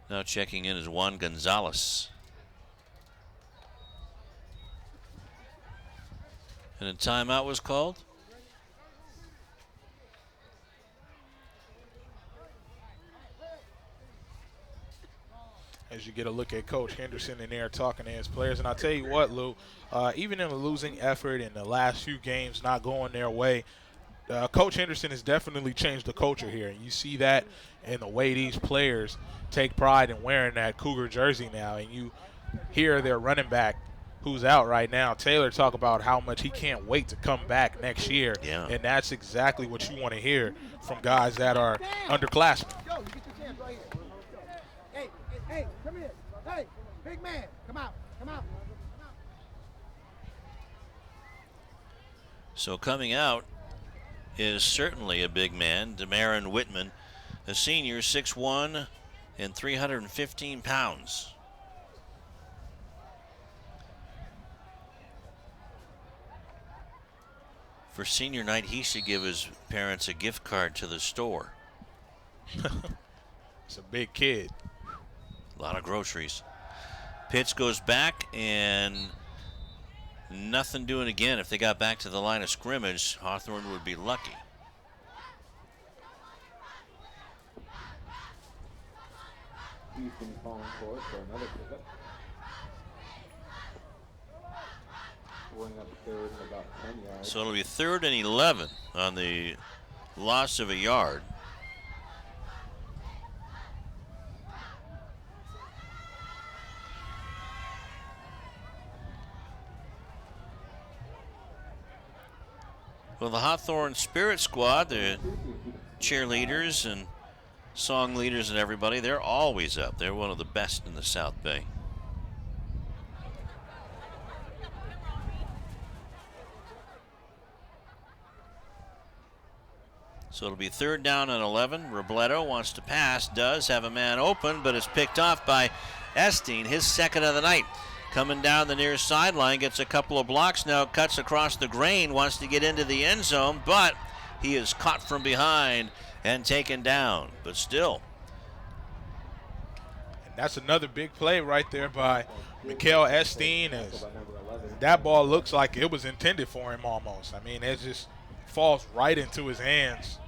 Now checking in is Juan Gonzalez. And a timeout was called. As you get a look at Coach Henderson in there talking to his players. And I'll tell you what, Lou, even in a losing effort in the last few games not going their way, Coach Henderson has definitely changed the culture here. And you see that in the way these players take pride in wearing that Cougar jersey now. And you hear their running back, who's out right now, Taylor, talk about how much he can't wait to come back next year. Yeah. And that's exactly what you want to hear from guys that are underclassmen. Yo, you get your chance right here. Hey, come here. Hey, big man, come out. So coming out is certainly a big man, Damarin Whitman, a senior, 6'1" and 315 pounds. For senior night, he should give his parents a gift card to the store. It's a big kid. A lot of groceries. Pitts goes back, and nothing doing again. If they got back to the line of scrimmage, Hawthorne would be lucky. Houston calling for it for another pickup. Going up third and about 10 yards. So it'll be 3rd and 11 on the loss of a yard. Well, the Hawthorne Spirit Squad, the cheerleaders and song leaders and everybody, they're always up. They're one of the best in the South Bay. So it'll be 3rd down and 11. Robledo wants to pass, does have a man open, but it's picked off by Esteen, his second of the night. Coming down the near sideline, gets a couple of blocks now, cuts across the grain, wants to get into the end zone, but he is caught from behind and taken down. But still. And that's another big play right there by Mikael Esteen. As that ball looks like it was intended for him almost. I mean, it just falls right into his hands.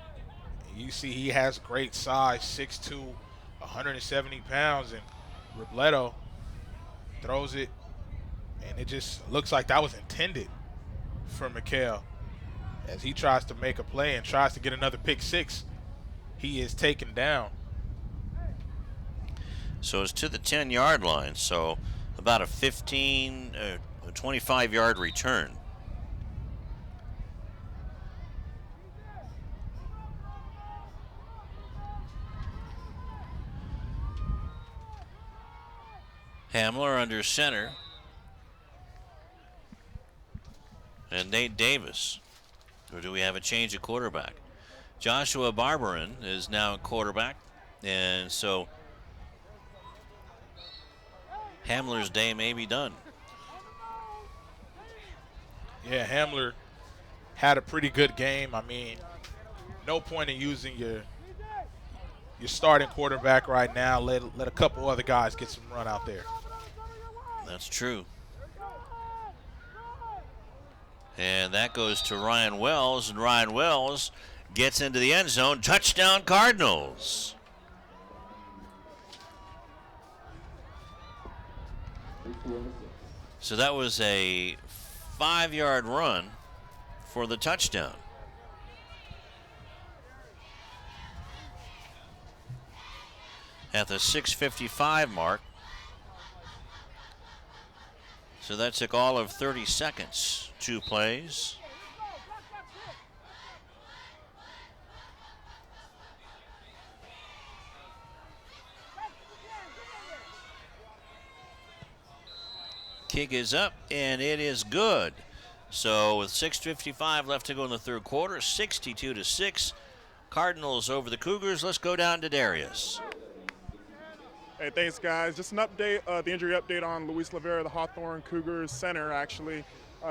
You see he has great size, 6'2", 170 pounds, and Robledo throws it, and it just looks like that was intended for Mikael. As he tries to make a play and tries to get another pick six, he is taken down. So it's to the 10-yard line. So about a 25-yard return. Hamler under center. And Nate Davis. Or do we have a change of quarterback? Joshua Barberin is now quarterback. And so Hamler's day may be done. Yeah, Hamler had a pretty good game. I mean, no point in using your starting quarterback right now. Let a couple other guys get some run out there. That's true. And that goes to Ryan Wells, and Ryan Wells gets into the end zone. Touchdown, Cardinals. So that was a 5-yard run for the touchdown. At the 6:55 mark. So that took all of 30 seconds. 2 plays. Kick is up, and it is good. So with 6:55 left to go in the third quarter, 62-6. Cardinals over the Cougars. Let's go down to Darius. Hey, thanks, guys. Just an update, the injury update on Luis Rivera, the Hawthorne Cougars center, actually.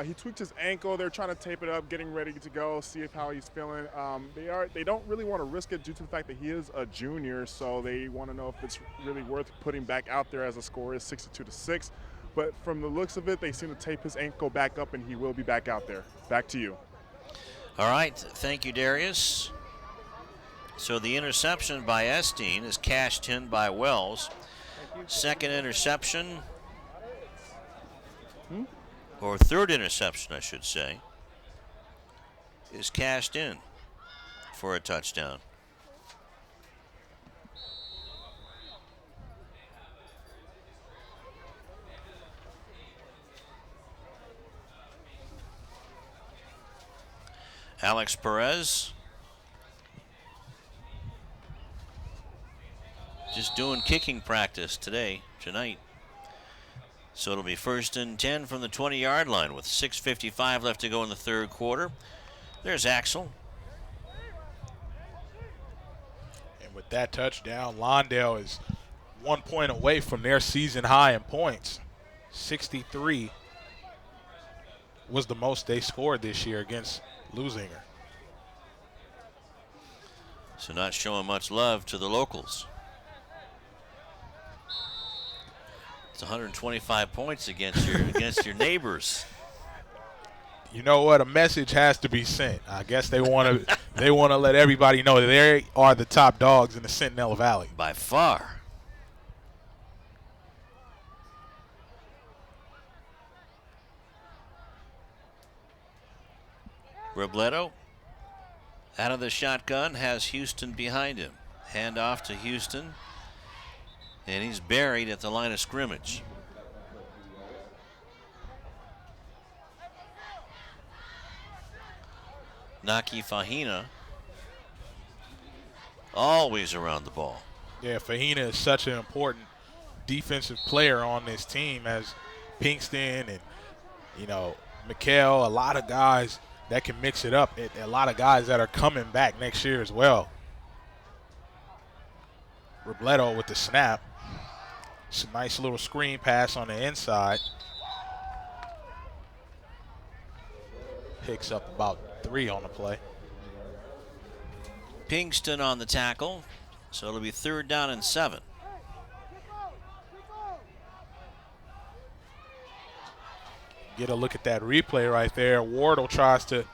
He tweaked his ankle. They're trying to tape it up, getting ready to go, see how he's feeling. They don't really want to risk it due to the fact that he is a junior, so they want to know if it's really worth putting back out there as the score is 62-6. But from the looks of it, they seem to tape his ankle back up, and he will be back out there. Back to you. All right. Thank you, Darius. So the interception by Esteen is cashed in by Wells. Second interception, or third interception, I should say, is cashed in for a touchdown. Alex Perez just doing kicking practice tonight. So it'll be 1st and 10 from the 20-yard line with 6:55 left to go in the third quarter. There's Axel. And with that touchdown, Lawndale is 1 point away from their season high in points. 63 was the most they scored this year against Lusinger. So not showing much love to the locals. It's 125 points against your neighbors. You know what? A message has to be sent. I guess they want to let everybody know that they are the top dogs in the Centinela Valley by far. Robledo out of the shotgun, has Houston behind him. Hand off to Houston, and he's buried at the line of scrimmage. Naki Fahina always around the ball. Yeah, Fahina is such an important defensive player on this team, as Pinkston and, Mikhail, a lot of guys that can mix it up. A lot of guys that are coming back next year as well. Robledo with the snap. It's a nice little screen pass on the inside. Picks up about 3 on the play. Pinkston on the tackle, so it'll be 3rd down and 7. Get a look at that replay right there. Wardle tries to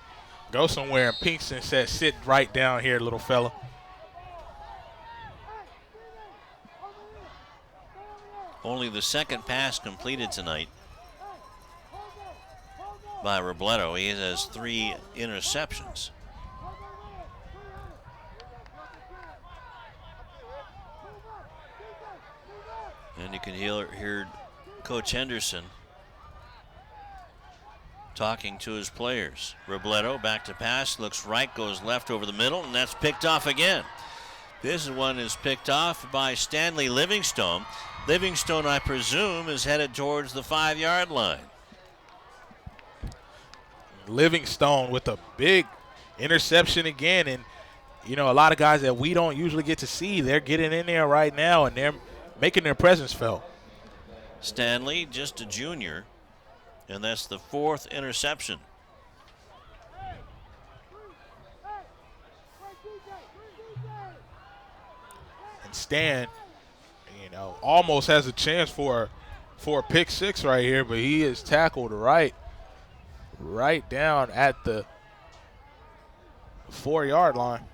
go somewhere, and Pinkston says, sit right down here, little fella. Only the second pass completed tonight by Robledo. He has 3 interceptions. And you can hear Coach Henderson talking to his players. Robledo back to pass, looks right, goes left over the middle, and that's picked off again. This one is picked off by Stanley Livingstone. Livingstone, I presume, is headed towards the 5-yard line. Livingstone with a big interception again, and you know, a lot of guys that we don't usually get to see, they're getting in there right now and they're making their presence felt. Stanley, just a junior, and that's the 4th interception. And Stan, you know, almost has a chance for a pick 6 right here, but he is tackled right down at the 4-yard line.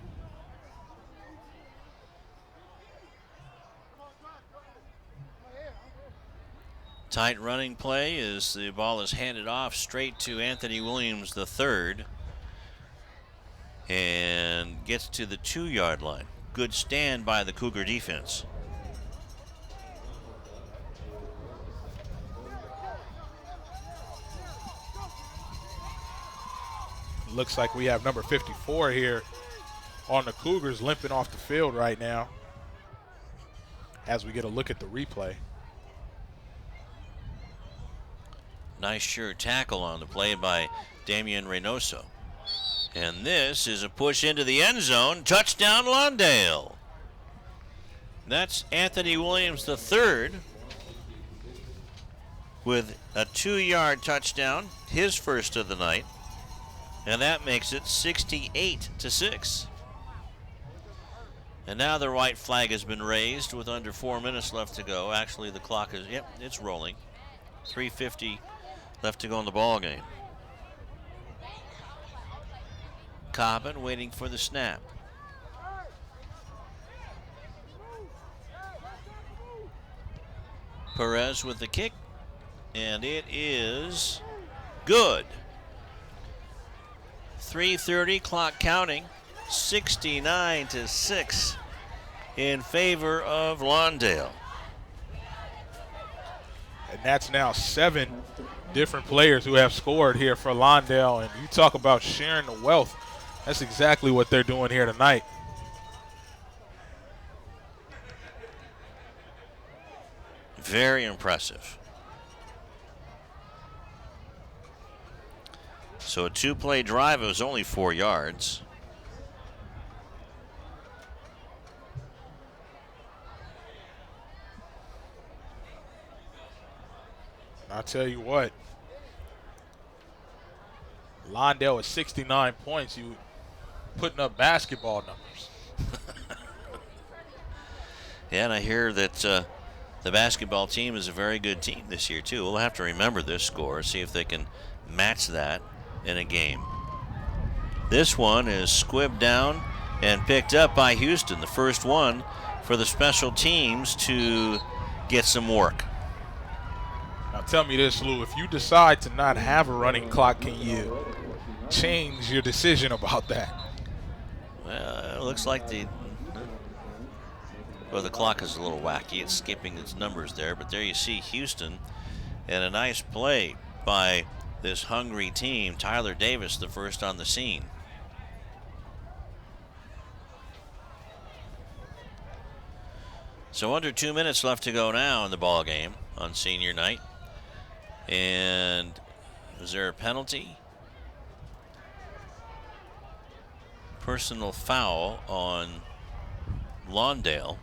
Tight running play as the ball is handed off straight to Anthony Williams III and gets to the 2-yard line. Good stand by the Cougar defense. Looks like we have number 54 here on the Cougars limping off the field right now as we get a look at the replay. Nice sure tackle on the play by Damian Reynoso. And this is a push into the end zone. Touchdown, Lawndale. That's Anthony Williams III with a 2-yard touchdown, his first of the night. And that makes it 68-6. And now the white flag has been raised with under 4 minutes left to go. Actually, the clock is, it's rolling. 3:50 left to go in the ball game. Cobbin waiting for the snap. Perez with the kick, and it is good. 3:30, clock counting, 69-6 in favor of Lawndale. And that's now 7 different players who have scored here for Lawndale. And you talk about sharing the wealth. That's exactly what they're doing here tonight. Very impressive. So a 2-play drive, it was only 4 yards. I'll tell you what, Lawndale with 69 points, you putting up basketball numbers. Yeah, and I hear that the basketball team is a very good team this year, too. We'll have to remember this score, see if they can match that in a game. This one is squibbed down and picked up by Houston, the first one for the special teams to get some work. Now tell me this, Lou, if you decide to not have a running clock, can you change your decision about that? Well, it looks like the clock is a little wacky. It's skipping its numbers there, but there you see Houston, and a nice play by this hungry team. Tyler Davis, the first on the scene. So under 2 minutes left to go now in the ball game on senior night. And is there a penalty? Personal foul on Lawndale.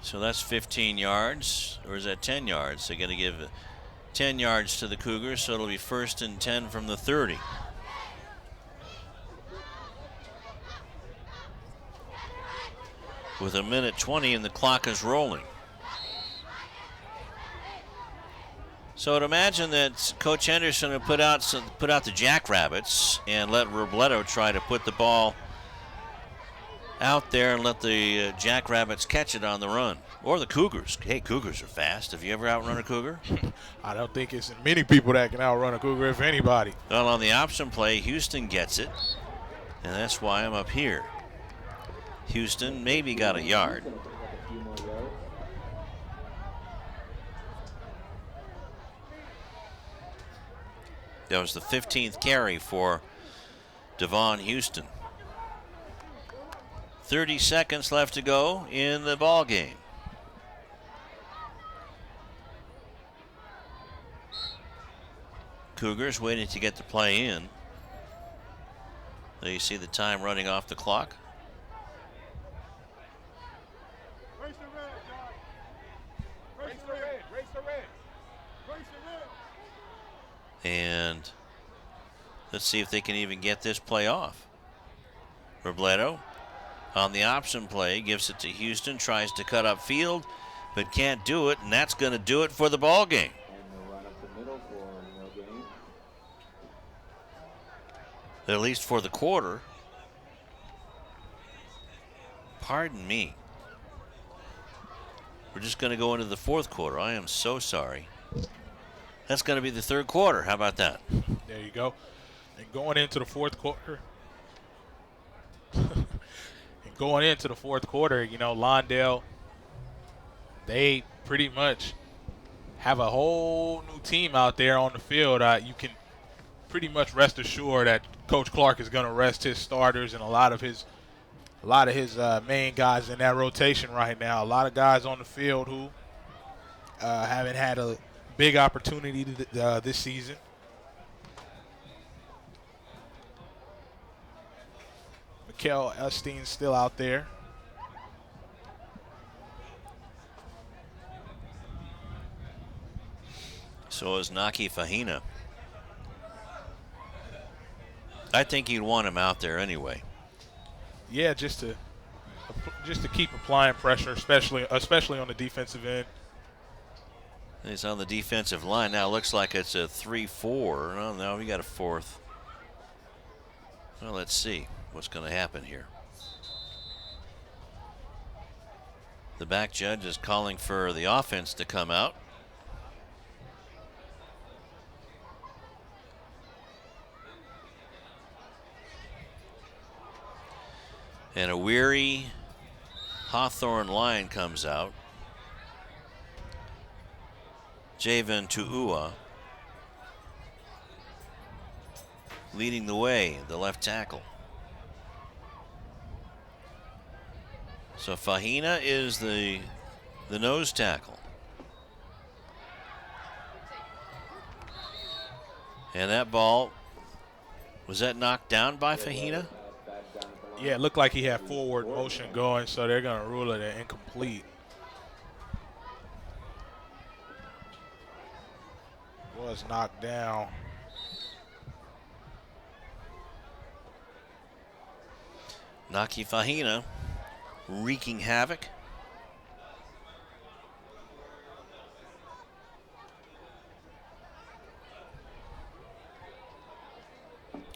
So that's 15 yards, or is that 10 yards? They're going to give 10 yards to the Cougars, so it'll be 1st and 10 from the 30. With 1:20 and the clock is rolling. So I'd imagine that Coach Henderson would put out the Jackrabbits and let Robledo try to put the ball out there and let the Jackrabbits catch it on the run. Or the Cougars. Hey, Cougars are fast. Have you ever outrun a Cougar? I don't think it's many people that can outrun a Cougar, if anybody. Well, on the option play, Houston gets it, and that's why I'm up here. Houston maybe got a yard. That was the 15th carry for Devon Houston. 30 seconds left to go in the ball game. Cougars waiting to get the play in. There you see the time running off the clock. Race the red, John. Race the red. Race the red. Race the red. And let's see if they can even get this play off. Robledo on the option play gives it to Houston, tries to cut up field, but can't do it, and that's going to do it for the ball game. At least for the quarter. Pardon me. We're just going to go into the fourth quarter. I am so sorry. That's going to be the third quarter. How about that? There you go. And going into the fourth quarter. You know, Lawndale, they pretty much have a whole new team out there on the field. You can pretty much rest assured that Coach Clark is going to rest his starters and a lot of his main guys in that rotation right now. A lot of guys on the field who haven't had a big opportunity this season. Mikel Estein's still out there. So is Naki Fahina. I think you'd want him out there anyway. Yeah, just to keep applying pressure, especially on the defensive end. He's on the defensive line now. Looks like it's a 3-4. Oh, no, we got a fourth. Well, let's see what's going to happen here. The back judge is calling for the offense to come out. And a weary Hawthorne line comes out. Javen Tu'ua leading the way, the left tackle. So Fahina is the nose tackle. And that ball, was that knocked down by Fahina? Yeah, it looked like he had forward motion going, so they're going to rule it incomplete. Was knocked down. Naki Fahina wreaking havoc.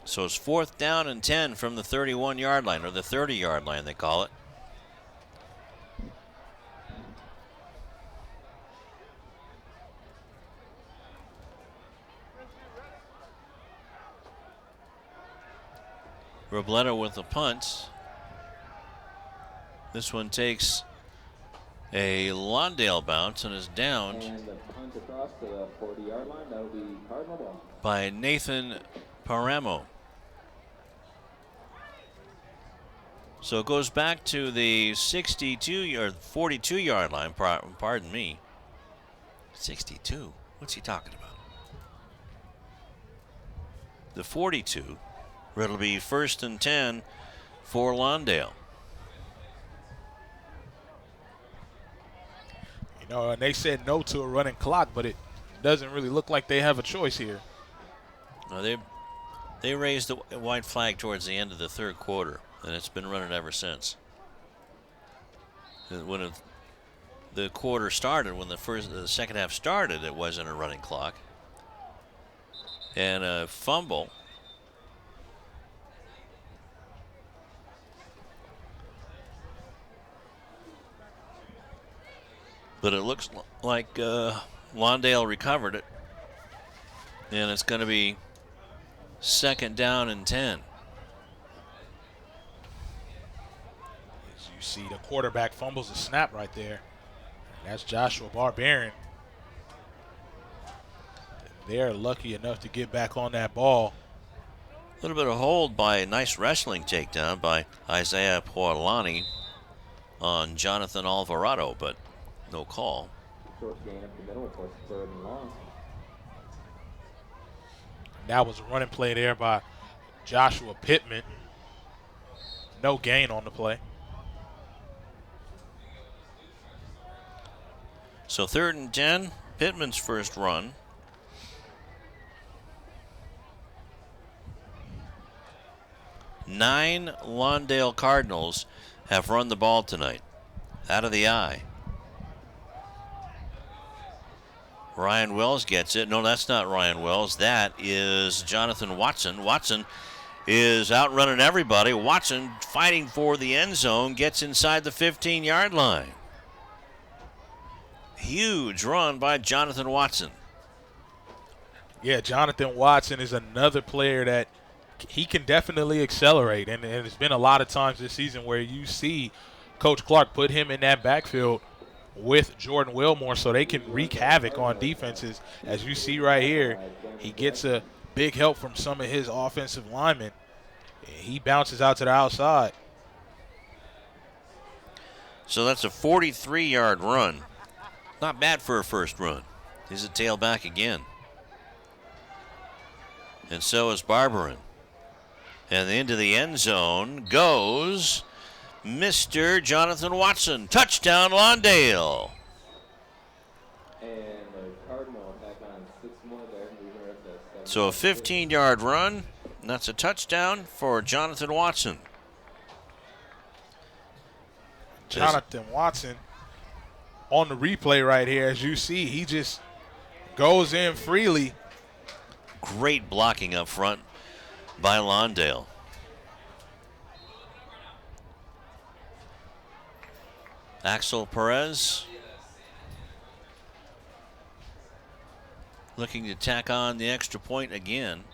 So it's 4th down and 10 from the 31-yard line, or the 30-yard line they call it. Robledo with the punt. This one takes a Lawndale bounce and is downed And the punt across to the 40-yard line, that'll be Cardinal ball. by Nathan Paramo. So it goes back to the 62 or 42-yard line, pardon me. 62? What's he talking about? The 42. It'll be 1st and 10 for Lawndale. You know, and they said no to a running clock, but it doesn't really look like they have a choice here. No, they raised the white flag towards the end of the third quarter, and it's been running ever since. When the quarter started, when the second half started, it wasn't a running clock. And a fumble. But it looks like Lawndale recovered it. And it's going to be 2nd down and 10. As you see, the quarterback fumbles the snap right there. That's Joshua Barbarian. They're lucky enough to get back on that ball. A little bit of hold by a nice wrestling takedown by Isaiah Poilani on Jonathan Alvarado, but no call. Short gain up the middle for 3rd and long. That was a running play there by Joshua Pittman. No gain on the play. So 3rd and 10, Pittman's first run. Nine Lawndale Cardinals have run the ball tonight. Out of the eye. Ryan Wells gets it. No, that's not Ryan Wells. That is Jonathan Watson. Watson is outrunning everybody. Watson fighting for the end zone, gets inside the 15-yard line. Huge run by Jonathan Watson. Yeah, Jonathan Watson is another player that he can definitely accelerate. And there's been a lot of times this season where you see Coach Clark put him in that backfield with Jordan Wilmore so they can wreak havoc on defenses. As you see right here, he gets a big help from some of his offensive linemen. He bounces out to the outside. So that's a 43-yard run. Not bad for a first run. He's a tailback again. And so is Barbarin. And into the end zone goes Mr. Jonathan Watson. Touchdown, Lawndale. And the Cardinal back on 6 more there. So a 15-yard run, and that's a touchdown for Jonathan Watson. Jonathan Watson on the replay right here, as you see, he just goes in freely. Great blocking up front by Lawndale. Axel Perez looking to tack on the extra point again.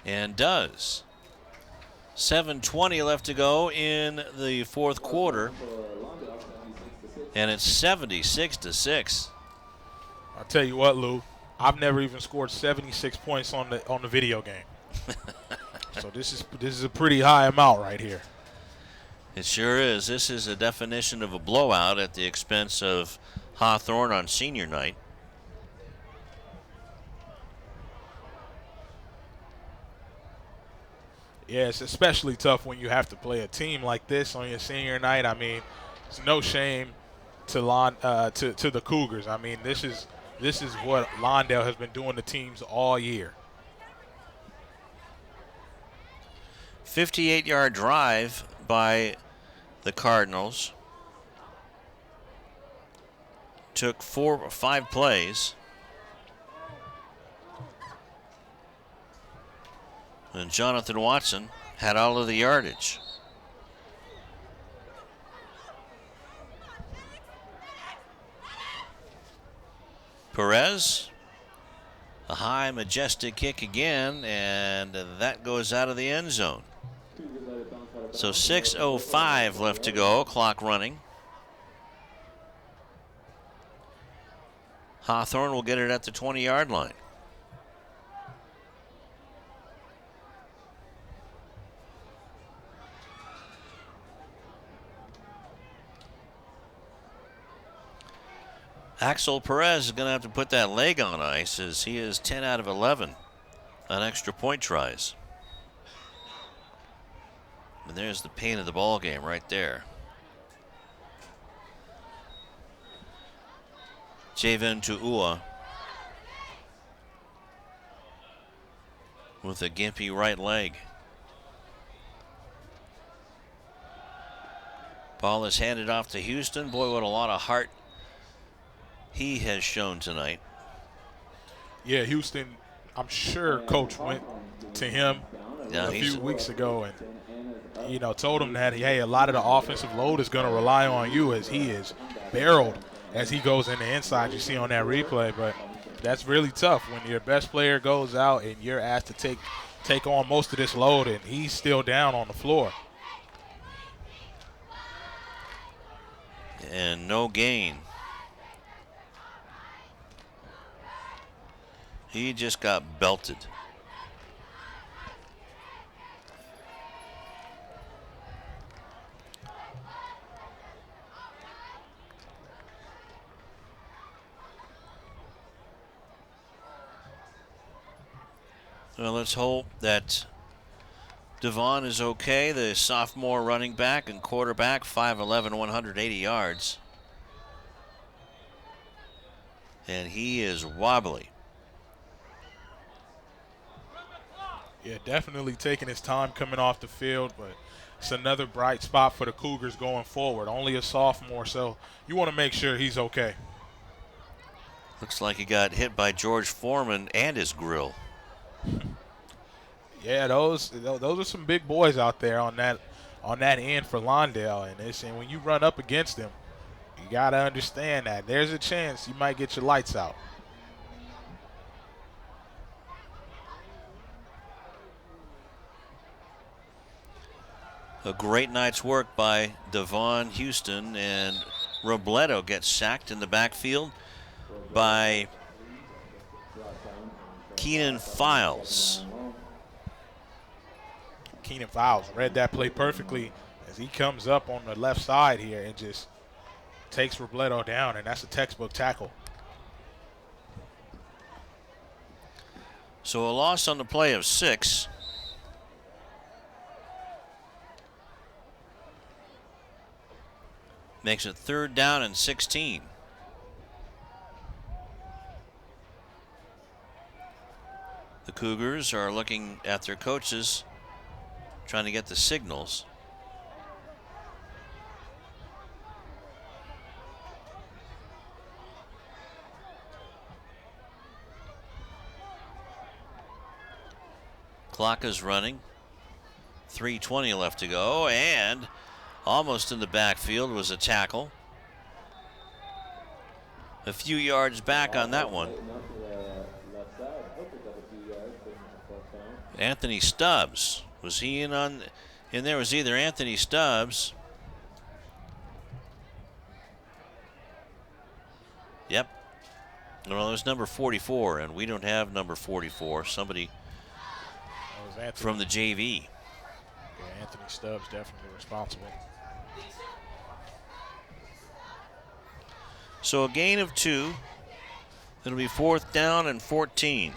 And does. 7:20 left to go in the 4th quarter. And it's 76-6. I'll tell you what, Lou, I've never even scored 76 points on the video game. So this is a pretty high amount right here. It sure is. This is a definition of a blowout at the expense of Hawthorne on senior night. Yeah, it's especially tough when you have to play a team like this on your senior night. I mean, it's no shame to the Cougars. I mean, this is what Lawndale has been doing to teams all year. 58-yard drive by the Cardinals. Took 4 or 5 plays. And Jonathan Watson had all of the yardage. Perez, a high, majestic kick again, and that goes out of the end zone. So 6:05 left to go, clock running. Hawthorne will get it at the 20-yard line. Axel Perez is going to have to put that leg on ice as he is 10 out of 11 on extra point tries. And there's the pain of the ball game right there. Javen Tu'ua with a gimpy right leg. Ball is handed off to Houston. Boy, what a lot of heart he has shown tonight. Yeah, Houston, I'm sure Coach went to him a few weeks ago, and told him that, hey, a lot of the offensive load is going to rely on you, as he is barreled as he goes in the inside. You see on that replay, but that's really tough when your best player goes out and you're asked to take on most of this load, and he's still down on the floor. And no gain. He just got belted. Well, let's hope that Devon is okay, the sophomore running back and quarterback, 5'11", 180 yards. And he is wobbly. Yeah, definitely taking his time coming off the field, but it's another bright spot for the Cougars going forward. Only a sophomore, so you want to make sure he's okay. Looks like he got hit by George Foreman and his grill. Yeah, those are some big boys out there on that end for Lawndale, and when you run up against them, you got to understand that there's a chance you might get your lights out. A great night's work by Devon Houston, and Robledo gets sacked in the backfield by Keenan Files. Keenan Files read that play perfectly as he comes up on the left side here and just takes Robledo down, and that's a textbook tackle. So a loss on the play of 6. Makes it 3rd down and 16. The Cougars are looking at their coaches, trying to get the signals. Clock is running. 3:20 left to go, and almost in the backfield was a tackle. A few yards back on that one. Anthony Stubbs. Was he in there? Was either Anthony Stubbs. Yep. Well, it was number 44, and we don't have number 44. Somebody from the JV. Yeah, Anthony Stubbs definitely responsible. So a gain of 2. It'll be 4th down and 14.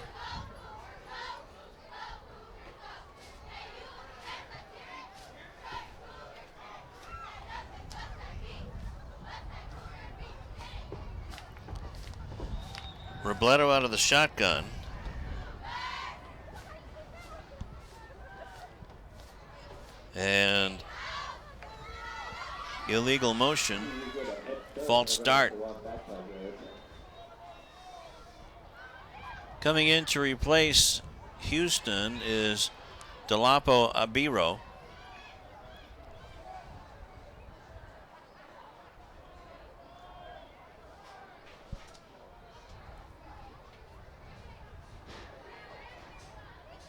Robledo out of the shotgun. And illegal motion, false start. Coming in to replace Houston is Delapo Abiro.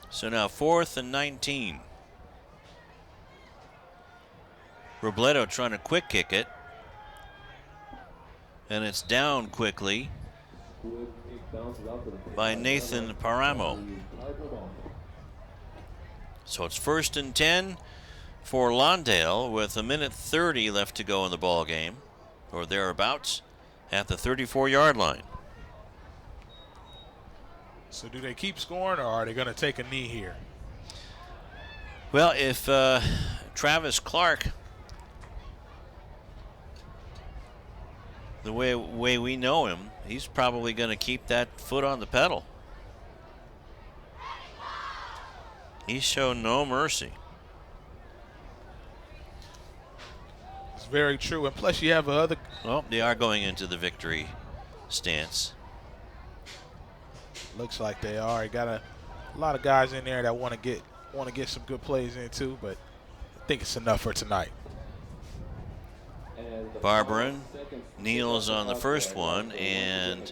So now 4th and 19. Robledo trying to quick kick it. And it's down quickly by Nathan Paramo. So it's 1st and 10 for Lawndale with 1:30 left to go in the ball game, or thereabouts, at the 34-yard line. So do they keep scoring, or are they going to take a knee here? Well, if Travis Clark, the way we know him, he's probably going to keep that foot on the pedal. He's shown no mercy. It's very true, and plus you have other. Well, they are going into the victory stance. Looks like they are. You got a lot of guys in there that want to get some good plays in too, but think it's enough for tonight. Barbarin kneels on the first one, and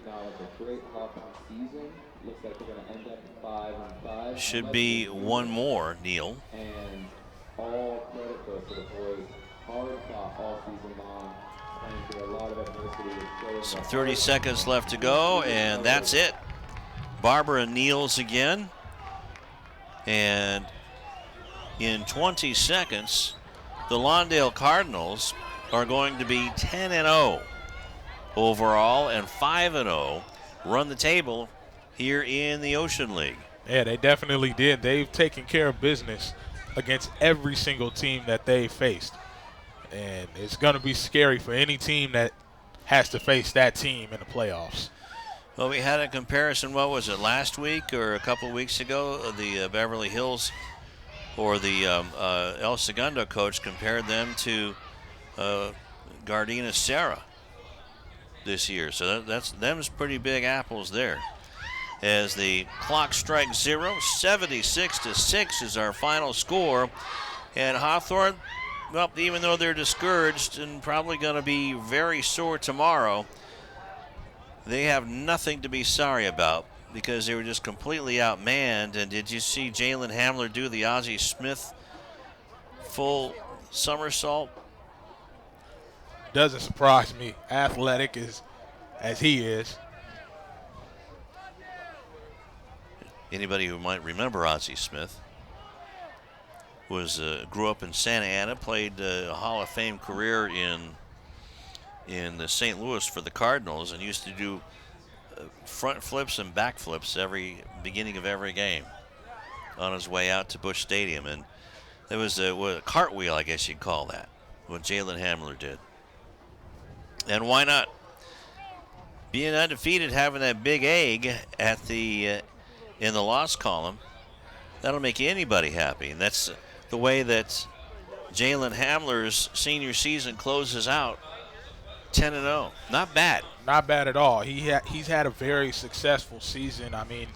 should be one more kneel. And all credit goes to the boys. Hard fought all season long, playing through a lot of adversity. So 30 seconds left to go, and that's it. Barbarin kneels again, and in 20 seconds, the Lawndale Cardinals are going to be 10-0 overall and 5-0, run the table here in the Ocean League. Yeah, they definitely did. They've taken care of business against every single team that they faced. And it's going to be scary for any team that has to face that team in the playoffs. Well, we had a comparison, what was it, last week or a couple weeks ago? The Beverly Hills or the El Segundo coach compared them to Gardena Serra this year. So them's pretty big apples there. As the clock strikes 0, 76-6 is our final score. And Hawthorne, well, even though they're discouraged and probably going to be very sore tomorrow, they have nothing to be sorry about because they were just completely outmanned. And did you see Jalen Hamler do the Ozzie Smith full somersault? Doesn't surprise me. Athletic as he is. Anybody who might remember Ozzie Smith was grew up in Santa Ana, played a Hall of Fame career in St. Louis for the Cardinals, and used to do front flips and back flips every beginning of every game on his way out to Busch Stadium. And there was a cartwheel, I guess you'd call that, what Jalen Hamler did. And why not? Being undefeated, having that big egg at the in the loss column, that'll make anybody happy. And that's the way that Jalen Hamler's senior season closes out, 10-0. Not bad. Not bad at all. He's had a very successful season. I mean,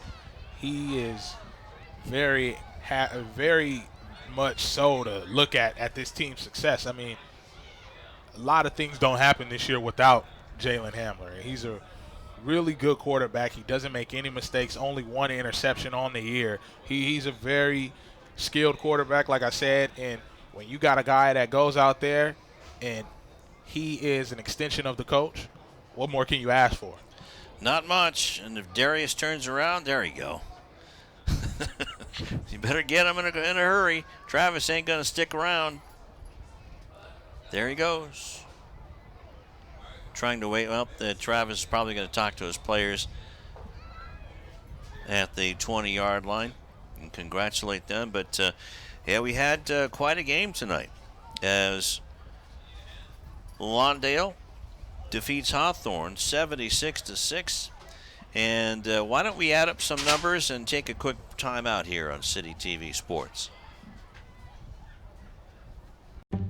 he is very much so to look at this team's success. I mean, a lot of things don't happen this year without Jalen Hamler. He's a really good quarterback. He doesn't make any mistakes, only one interception on the year. He's a very skilled quarterback, like I said, and when you got a guy that goes out there and he is an extension of the coach, what more can you ask for? Not much. And if Darius turns around, there you go. You better get him in a hurry. Travis ain't going to stick around. There he goes. Trying to wait. Well, Travis is probably going to talk to his players at the 20-yard line and congratulate them. But, yeah, we had quite a game tonight as Lawndale defeats Hawthorne 76-6. And why don't we add up some numbers and take a quick time out here on CityTV Sports. There.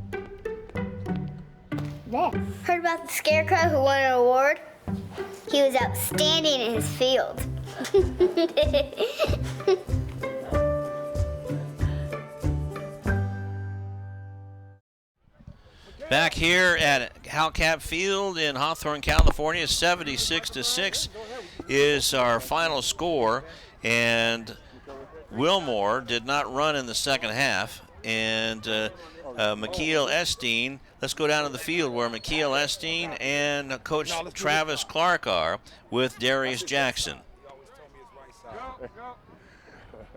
Heard about the Scarecrow who won an award? He was outstanding in his field. Back here at Halcap Field in Hawthorne, California, 76-6 is our final score. And Wilmore did not run in the second half. And McKeel Esteen, let's go down to the field where McKeel Esteen and Coach Travis Clark are with Darius Jackson.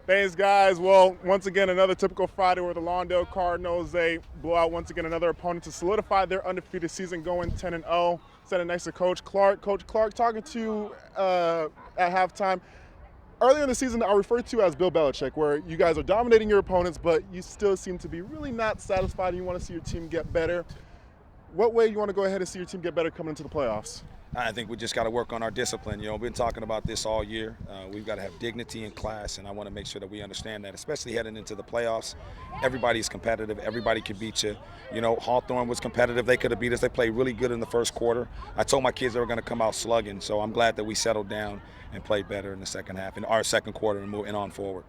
Thanks, guys. Well, once again, another typical Friday where the Lawndale Cardinals, they blow out once again another opponent to solidify their undefeated season going 10-0. Standing next to Coach Clark. Coach Clark, talking to you at halftime. Earlier in the season, I referred to as Bill Belichick, where you guys are dominating your opponents, but you still seem to be really not satisfied and you want to see your team get better. What way do you want to go ahead and see your team get better coming into the playoffs? I think we just got to work on our discipline. You know, we've been talking about this all year. We've got to have dignity in class, and I want to make sure that we understand that, especially heading into the playoffs. Everybody's competitive. Everybody can beat you. You know, Hawthorne was competitive. They could have beat us. They played really good in the first quarter. I told my kids they were going to come out slugging, so I'm glad that we settled down and played better in the second half, in our second quarter, and moving on forward.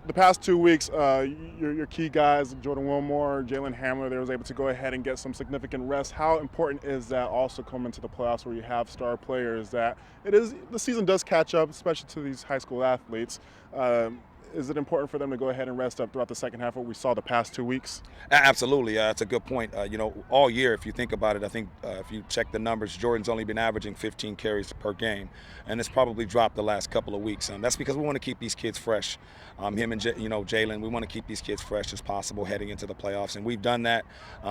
the past 2 weeks, your key guys, Jordan Wilmore, Jalen Hamler, they was able to go ahead and get some significant rest. How important is that also coming into the playoffs where you have star players that the season does catch up, especially to these high school athletes? Is it important for them to go ahead and rest up throughout the second half of what we saw the past 2 weeks? Absolutely. That's a good point. All year, if you think about it, I think if you check the numbers, Jordan's only been averaging 15 carries per game, and it's probably dropped the last couple of weeks. That's because we want to keep these kids fresh. Him and Jalen, we want to keep these kids fresh as possible heading into the playoffs, and we've done that.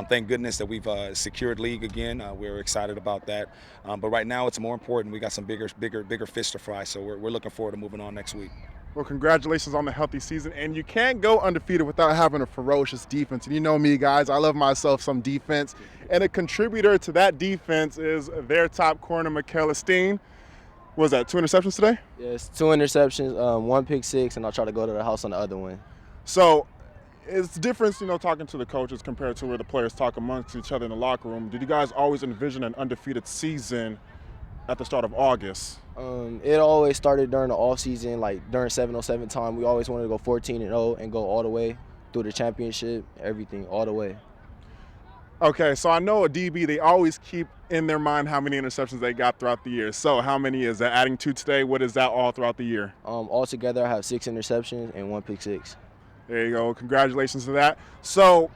Thank goodness that we've secured league again. We're excited about that. But right now, it's more important. We got some bigger fish to fry, so we're looking forward to moving on next week. Well, congratulations on the healthy season, and you can't go undefeated without having a ferocious defense. And you know me, guys, I love myself some defense, and a contributor to that defense is their top corner, Mikael Esteen. What was that, 2 interceptions today? Yes, 2 interceptions, 1 pick six, and I'll try to go to the house on the other one. So it's different, talking to the coaches compared to where the players talk amongst each other in the locker room. Did you guys always envision an undefeated season at the start of August? It always started during the off season, like during 707 time. We always wanted to go 14-0 and go all the way through the championship, everything, all the way. Okay, so I know a DB, they always keep in their mind how many interceptions they got throughout the year. So how many is that? Adding 2 today, what is that all throughout the year? Altogether, I have 6 interceptions and 1 pick six. There you go. Congratulations to that. So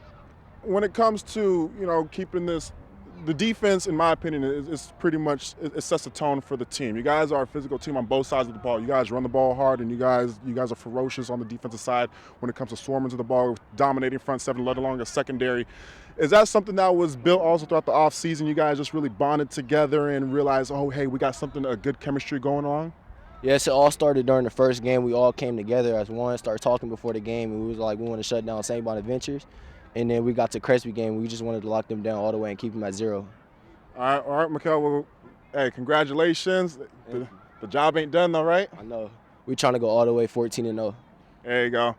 when it comes to, keeping this, the defense, in my opinion, is pretty much, it sets the tone for the team. You guys are a physical team on both sides of the ball. You guys run the ball hard, and you guys are ferocious on the defensive side when it comes to swarming to the ball, dominating front seven, let alone a secondary. Is that something that was built also throughout the offseason? You guys just really bonded together and realized, oh, hey, we got a good chemistry going on? Yes, it all started during the first game. We all came together as one, started talking before the game, and we was like, we want to shut down St. Bonaventures. And then we got to Crespi game. We just wanted to lock them down all the way and keep them at 0. All right, Mikael. Well, hey, congratulations. The job ain't done, though, right? I know. We're trying to go all the way 14-0. There you go.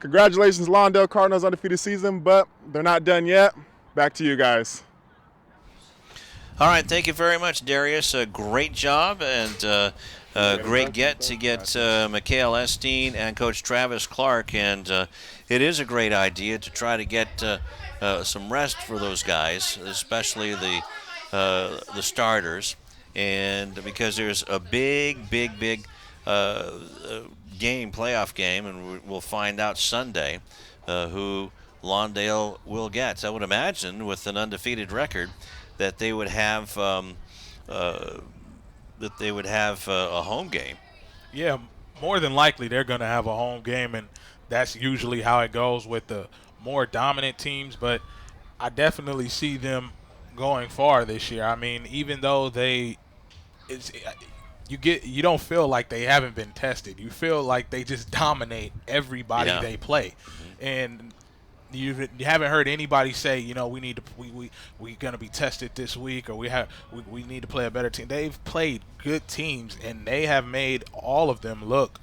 Congratulations, Lawndale Cardinals undefeated season, but they're not done yet. Back to you guys. All right, thank you very much, Darius. Great job and great get Mikael Esteen and Coach Travis Clark. And it is a great idea to try to get some rest for those guys, especially the starters, and because there's a big playoff game, and we'll find out Sunday who Lawndale will get. So I would imagine with an undefeated record that they would have a home game. Yeah, more than likely they're going to have a home game, and that's usually how it goes with the more dominant teams. But I definitely see them going far this year. I mean, even though you don't feel like they haven't been tested. You feel like they just dominate everybody they play, and you haven't heard anybody say, we gonna be tested this week, or we need to play a better team. They've played good teams, and they have made all of them look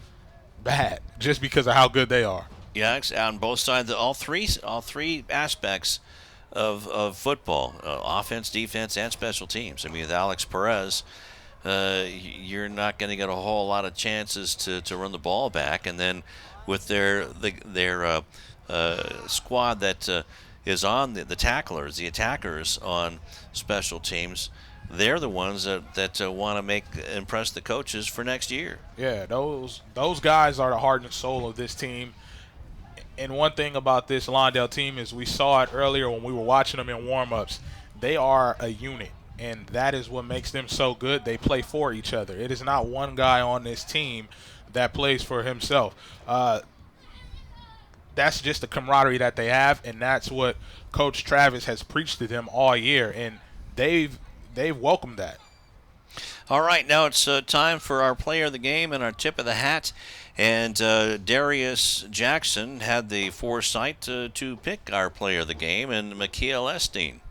bad just because of how good they are. Yeah, on both sides, all three aspects of football, offense, defense, and special teams. I mean, with Alex Perez, you're not going to get a whole lot of chances to run the ball back, and then with their squad that is on the tacklers, the attackers on special teams, they're the ones that want to impress the coaches for next year. Yeah, those guys are the heart and soul of this team. And one thing about this Lawndale team is we saw it earlier when we were watching them in warm-ups. They are a unit, and that is what makes them so good. They play for each other. It is not one guy on this team that plays for himself. That's just the camaraderie that they have, and that's what Coach Travis has preached to them all year, and they've welcomed that. All right, now it's time for our player of the game and our tip of the hat. And Darius Jackson had the foresight to pick our player of the game, and Mikael Esteen.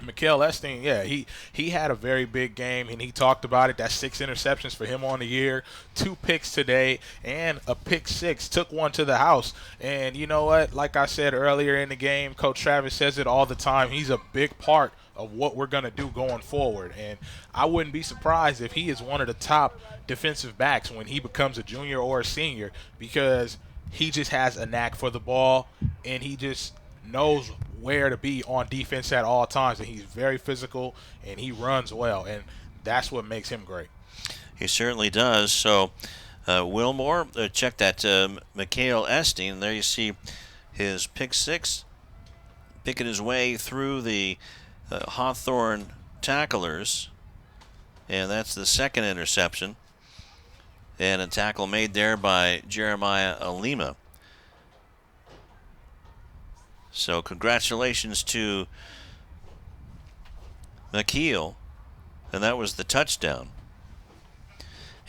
Mikael Esteen, yeah, he had a very big game, and he talked about it. That's 6 interceptions for him on the year, 2 picks today, and a pick 6. Took one to the house. And you know what? Like I said earlier in the game, Coach Travis says it all the time. He's a big part of what we're going to do going forward. And I wouldn't be surprised if he is one of the top defensive backs when he becomes a junior or a senior, because he just has a knack for the ball, and he just knows where to be on defense at all times, and he's very physical, and he runs well, and that's what makes him great. He certainly does. So, Wilmore, check that Mikhail Esting. There you see his pick six, picking his way through the Hawthorne tacklers, and that's the second interception. And a tackle made there by Jeremiah Alima. So congratulations to McKeel, and that was the touchdown.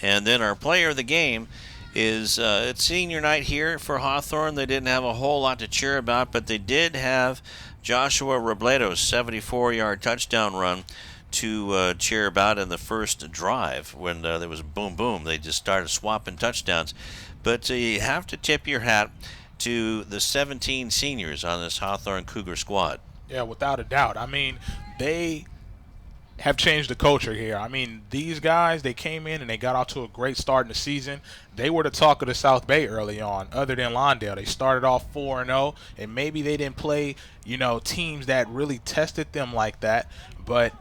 And then our player of the game is it's senior night here for Hawthorne. They didn't have a whole lot to cheer about, but they did have Joshua Robledo's 74-yard touchdown run to cheer about in the first drive when there was boom, boom. They just started swapping touchdowns. But you have to tip your hat to the 17 seniors on this Hawthorne Cougar squad. Yeah, without a doubt. I mean, they have changed the culture here. I mean, these guys, they came in and they got off to a great start in the season. They were the talk of the South Bay early on, other than Lawndale. They started off 4-0, and maybe they didn't play, teams that really tested them like that. But,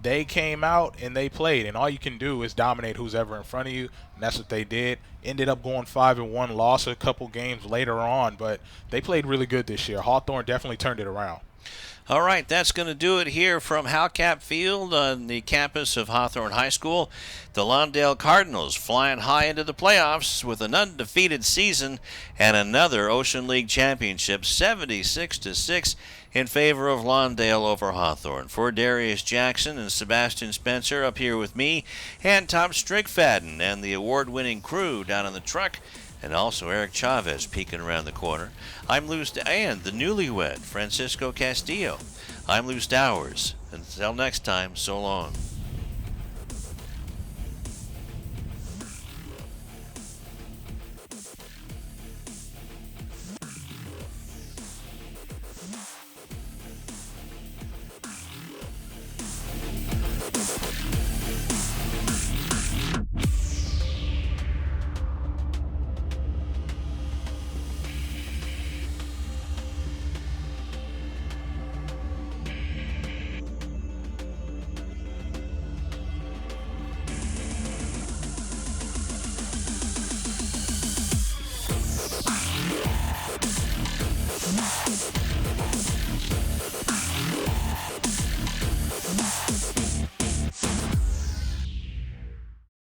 they came out and they played, and all you can do is dominate who's ever in front of you, and that's what they did. Ended up going 5-1, lost a couple games later on, but they played really good this year. Hawthorne definitely turned it around. All right, that's going to do it here from Halcap Field on the campus of Hawthorne High School. The Lawndale Cardinals flying high into the playoffs with an undefeated season and another Ocean League championship, 76-6 in favor of Lawndale over Hawthorne. For Darius Jackson and Sebastian Spencer up here with me, and Tom Strickfadden and the award-winning crew down in the truck, and also Eric Chavez peeking around the corner. I'm Lou and the newlywed Francisco Castillo. I'm Lou Stowers. Until next time, so long.